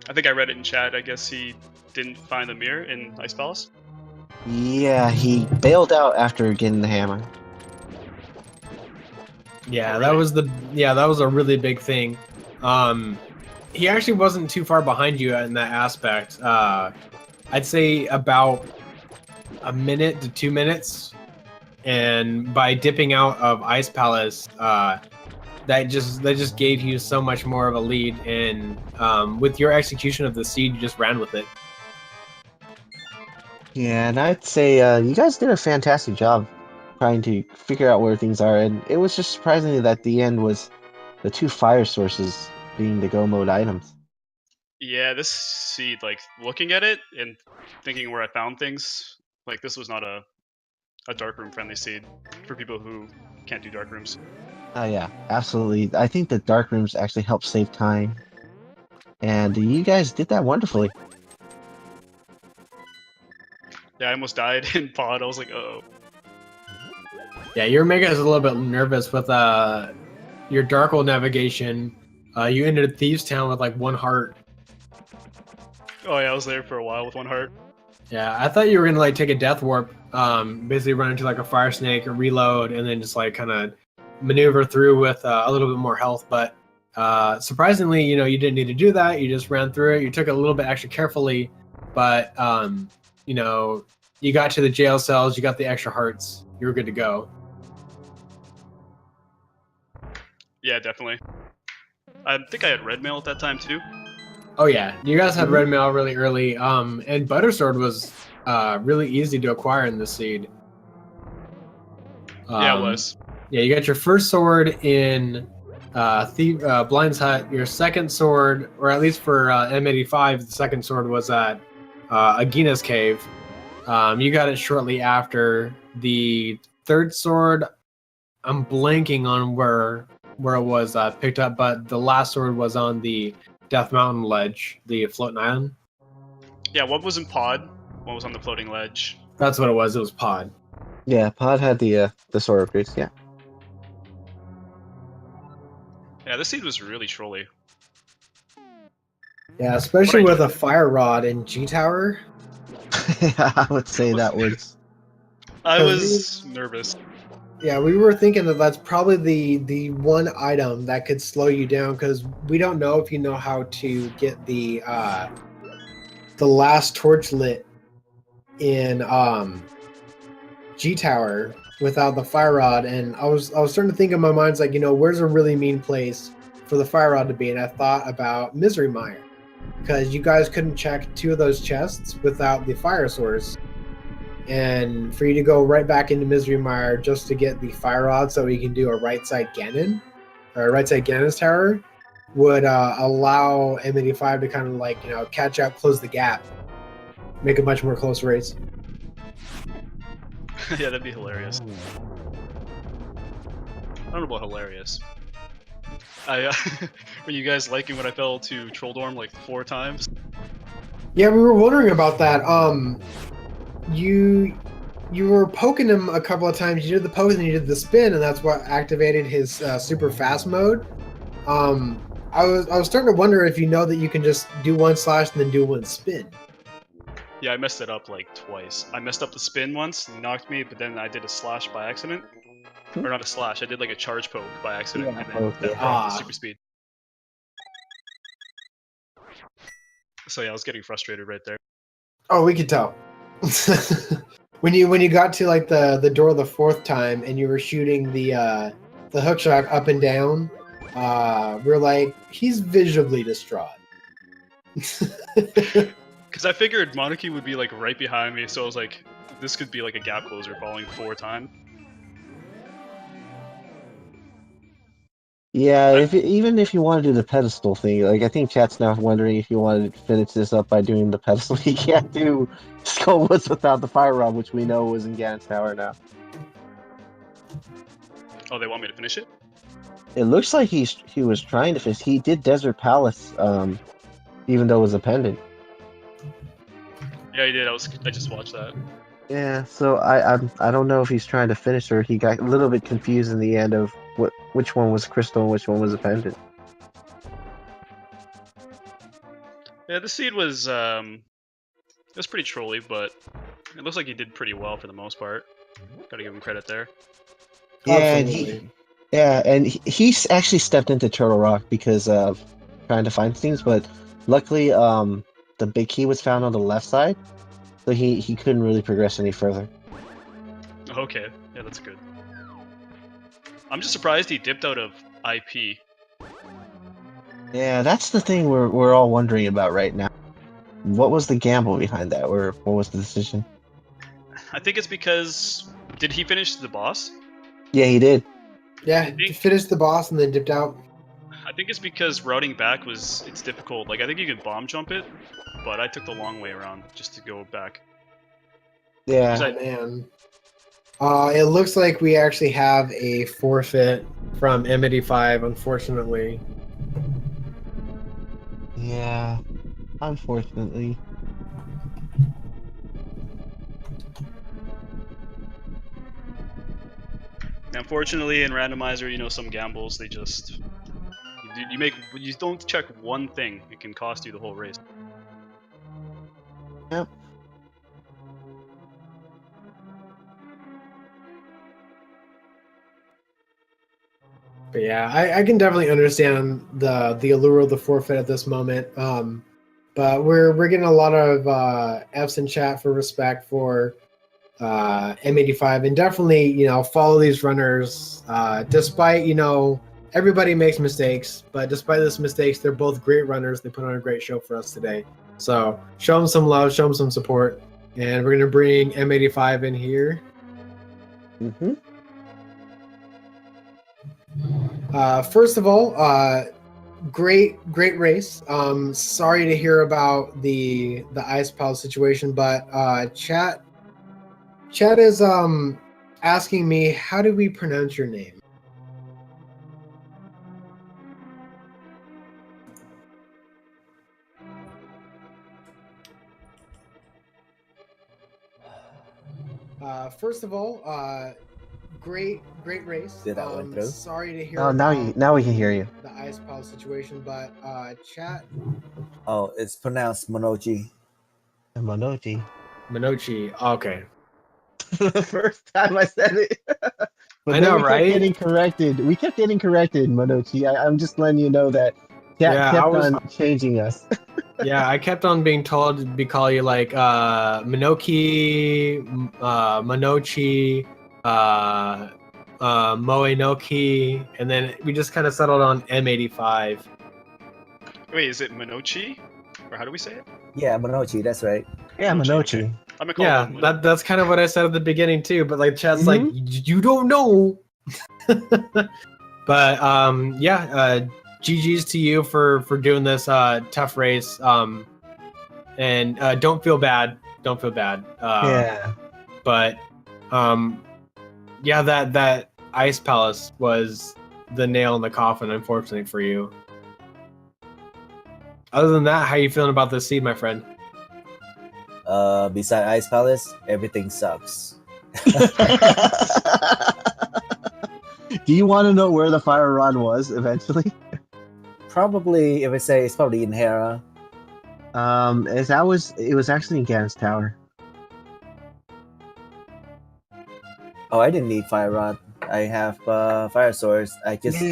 I think I read it in chat. I guess he didn't find the mirror in Ice Palace. Yeah, he bailed out after getting the hammer. Yeah, Oh, that really? was a really big thing. He actually wasn't too far behind you in that aspect. I'd say about a minute to 2 minutes, and by dipping out of Ice Palace, that just gave you so much more of a lead. And with your execution of the seed, you just ran with it. Yeah, and I'd say you guys did a fantastic job trying to figure out where things are, and it was just surprising that the end was the 2 fire sources being the go mode items. Yeah, this seed, like, looking at it and thinking where I found things, like, this was not a darkroom friendly seed for people who can't do dark rooms. Yeah, absolutely. I think the dark rooms actually help save time, and you guys did that wonderfully. Yeah, I almost died in pod. I was like, uh-oh. Yeah, you're making us a little bit nervous with your Darkle navigation. You ended Thieves Town with like 1 heart. Oh yeah, I was there for a while with 1 heart. Yeah, I thought you were gonna like take a death warp, basically run into like a fire snake, or reload, and then just like kind of maneuver through with a little bit more health. But surprisingly, you didn't need to do that. You just ran through it. You took it a little bit extra carefully, but you got to the jail cells. You got the extra hearts. You were good to go. Yeah, definitely. I think I had red mail at that time too. Oh yeah, you guys had red mail really early. And Buttersword was really easy to acquire in this seed. Yeah, it was. Yeah, you got your first sword in Blind's Hut. Your second sword, or at least for M85, the second sword was at Agina's Cave. You got it shortly after. The third sword, I'm blanking on where it was picked up, but the last sword was on the Death Mountain ledge, the floating island. Yeah, one was in pod, one was on the floating ledge. That's what it was. It was pod. Yeah, Pod had the sword upgrades. Yeah. Yeah, this seed was really trolly. Yeah, especially with a fire rod in G Tower. I would say that was. I was nervous. Yeah, we were thinking that that's probably the one item that could slow you down, because we don't know if you know how to get the last torch lit in G Tower without the fire rod. And I was starting to think in my mind, like, where's a really mean place for the fire rod to be? And I thought about Misery Mire, because you guys couldn't check 2 of those chests without the fire source. And for you to go right back into Misery Mire just to get the fire rod so you can do a right side Ganon, or a right side Ganon's Tower, would allow M85 to kind of like, catch up, close the gap, make a much more close race. Yeah, that'd be hilarious. I don't know about hilarious. Were you guys liking when I fell to Troll Dorm like 4 times? Yeah, we were wondering about that. You were poking him a couple of times. You did the poke and you did the spin, and that's what activated his super fast mode. I I was starting to wonder if you know that you can just do one slash and then do one spin. Yeah, I messed it up like twice. I messed up the spin once, and knocked me, but then I did a slash by accident. Or not a slash, I did like a charge poke by accident, Yeah, and then poke, that yeah. brought the Ah. super speed. So yeah, I was getting frustrated right there. Oh, we could tell. when you got to like the door the fourth time and you were shooting the hook shot up and down, we're like, he's visibly distraught. Because I figured Monoci would be like right behind me, so I was like, this could be like a gap closer falling 4 times. Yeah, even if you want to do the pedestal thing, like I think chat's now wondering if you wanted to finish this up by doing the pedestal. You can't do Skullwoods without the fire rod, which we know was in Ganon's Tower now. Oh, they want me to finish it? It looks like he was trying to finish. He did Desert Palace, even though it was a pendant. Yeah, he did. I just watched that. Yeah, so I don't know if he's trying to finish or he got a little bit confused in the end of which one was crystal and which one was a pendant. Yeah, the seed was it was pretty trolly, but it looks like he did pretty well for the most part. Gotta give him credit there. Yeah, Absolutely. and he's actually stepped into Turtle Rock because of trying to find things, but luckily the big key was found on the left side, so he couldn't really progress any further. Okay, yeah, that's good. I'm just surprised he dipped out of IP. Yeah, that's the thing we're all wondering about right now. What was the gamble behind that, or what was the decision? I think it's because did he finish the boss? Yeah, he did. Yeah, finished the boss and then dipped out. I think it's because routing back it's difficult. Like I think you can bomb jump it, but I took the long way around just to go back. Yeah. Oh, man. It looks like we actually have a forfeit from M85, unfortunately. Yeah, unfortunately. Unfortunately, in randomizer, you know, some gambles they just you don't check one thing, it can cost you the whole race. Yep. But yeah, I can definitely understand the allure of the forfeit at this moment. But we're getting a lot of F's in chat for respect for M85, and definitely follow these runners. Despite everybody makes mistakes, but despite those mistakes, they're both great runners. They put on a great show for us today. So show them some love, show them some support, and we're gonna bring M85 in here. Mm-hmm. First of all, great race. Sorry to hear about the ice palace situation, but chat is asking me, how do we pronounce your name? First of all, great race. Did that went through? Sorry to hear Oh, now we can hear you. the ice palace situation, but chat. Oh, it's pronounced Monoci. Monoci. Monoci. Okay. The first time I said it. But I then know, we kept right? getting corrected. We kept getting corrected, Monoci. I'm just letting you know that chat Yeah, kept I was- on changing us. Yeah, I kept on being told to call you like Minoki, Monochi, Moenoki, and then we just kind of settled on M85. Wait, is it Monoci? Or how do we say it? Yeah, Monoci, that's right. Yeah, Monoci, Monoci. I'm gonna call Yeah, him that's kind of what I said at the beginning too. But like chat's like, you don't know. But yeah, GG's to you for doing this tough race. And don't feel bad. Don't feel bad. Yeah. But yeah, that ice palace was the nail in the coffin, unfortunately for you. Other than that, how you feeling about this seed, my friend? Beside Ice Palace, everything sucks. Do you want to know where the fire rod was eventually? Probably, if I say it's probably in Hera. it was actually in Gan's Tower. Oh, I didn't need Fire Rod. I have Fire Source. I just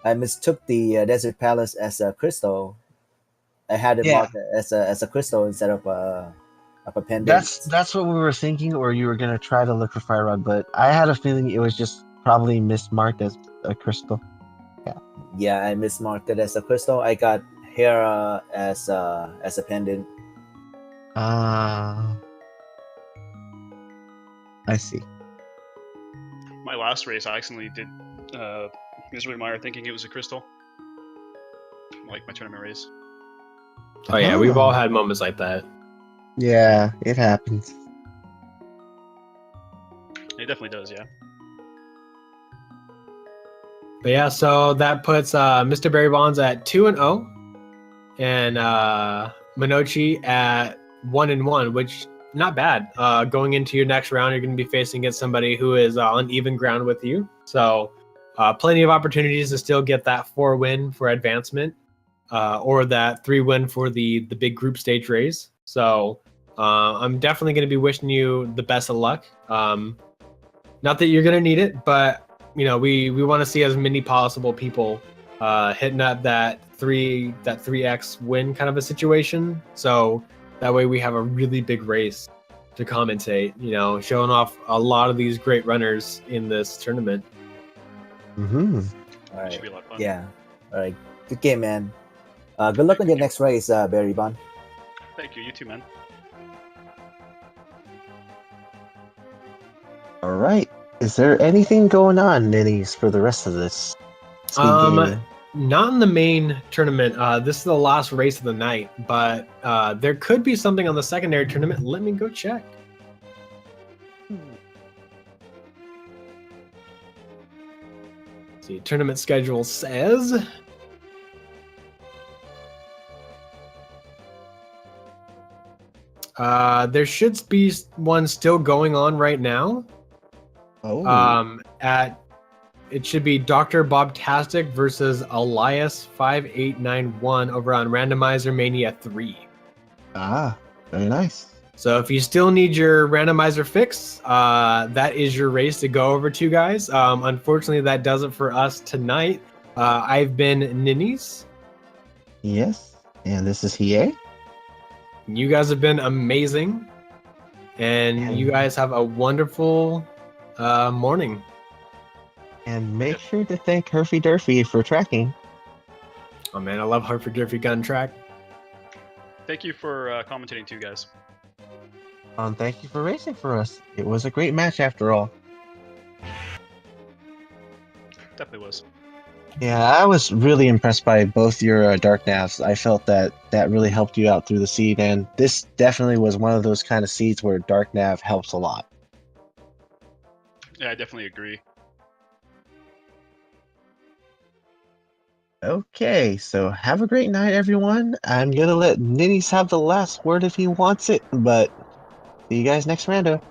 I mistook the Desert Palace as a crystal. I had it Yeah. marked as a crystal instead of a pendant. That's what we were thinking, or you were gonna try to look for Fire Rod, but I had a feeling it was just probably mismarked as a crystal. Yeah, I mismarked it as a crystal. I got Hera as a pendant. Ah, I see. My last race, I accidentally did Misery Mire thinking it was a crystal. Like my tournament race. Oh yeah, we've all had moments like that. Yeah, it happens. It definitely does, yeah. But yeah, so that puts MrBarrybondz at 2-0, and Monoci at 1-1, which not bad. Going into your next round, you're going to be facing against somebody who is on even ground with you. So plenty of opportunities to still get that 4-win for advancement, or that 3-win for the big group stage race. So I'm definitely going to be wishing you the best of luck. Not that you're going to need it, but you know, we want to see as many possible people hitting up that 3x win kind of a situation. So that way we have a really big race to commentate, you know, showing off a lot of these great runners in this tournament. Mm-hmm. All right. Should be a lot of fun. Yeah. All right. Good game, man. Good luck on your next race, Barrybond. Thank you, you too, man. All right. Is there anything going on, Ninnies, for the rest of this? speed gaming? Not in the main tournament. This is the last race of the night, but there could be something on the secondary tournament. Let me go check. See, tournament schedule says there should be one still going on right now. Oh. It should be Dr. Bobtastic versus Elias5891 over on Randomizer Mania 3. Ah, very nice. So if you still need your randomizer fix, that is your race to go over to, guys. Unfortunately, that does it for us tonight. I've been Ninnies. Yes. And this is Hiei. You guys have been amazing. And you guys have a wonderful morning. And make sure to thank Herfy Durfy for tracking. Oh man, I love Hartford Durfy Gun Track. Thank you for commentating too, guys. Thank you for racing for us. It was a great match after all. Definitely was. Yeah, I was really impressed by both your Dark Navs. I felt that really helped you out through the seed, and this definitely was one of those kind of seeds where Dark Nav helps a lot. Yeah, I definitely agree. Okay, so have a great night, everyone. I'm gonna let Ninnies have the last word if he wants it, but see you guys next rando.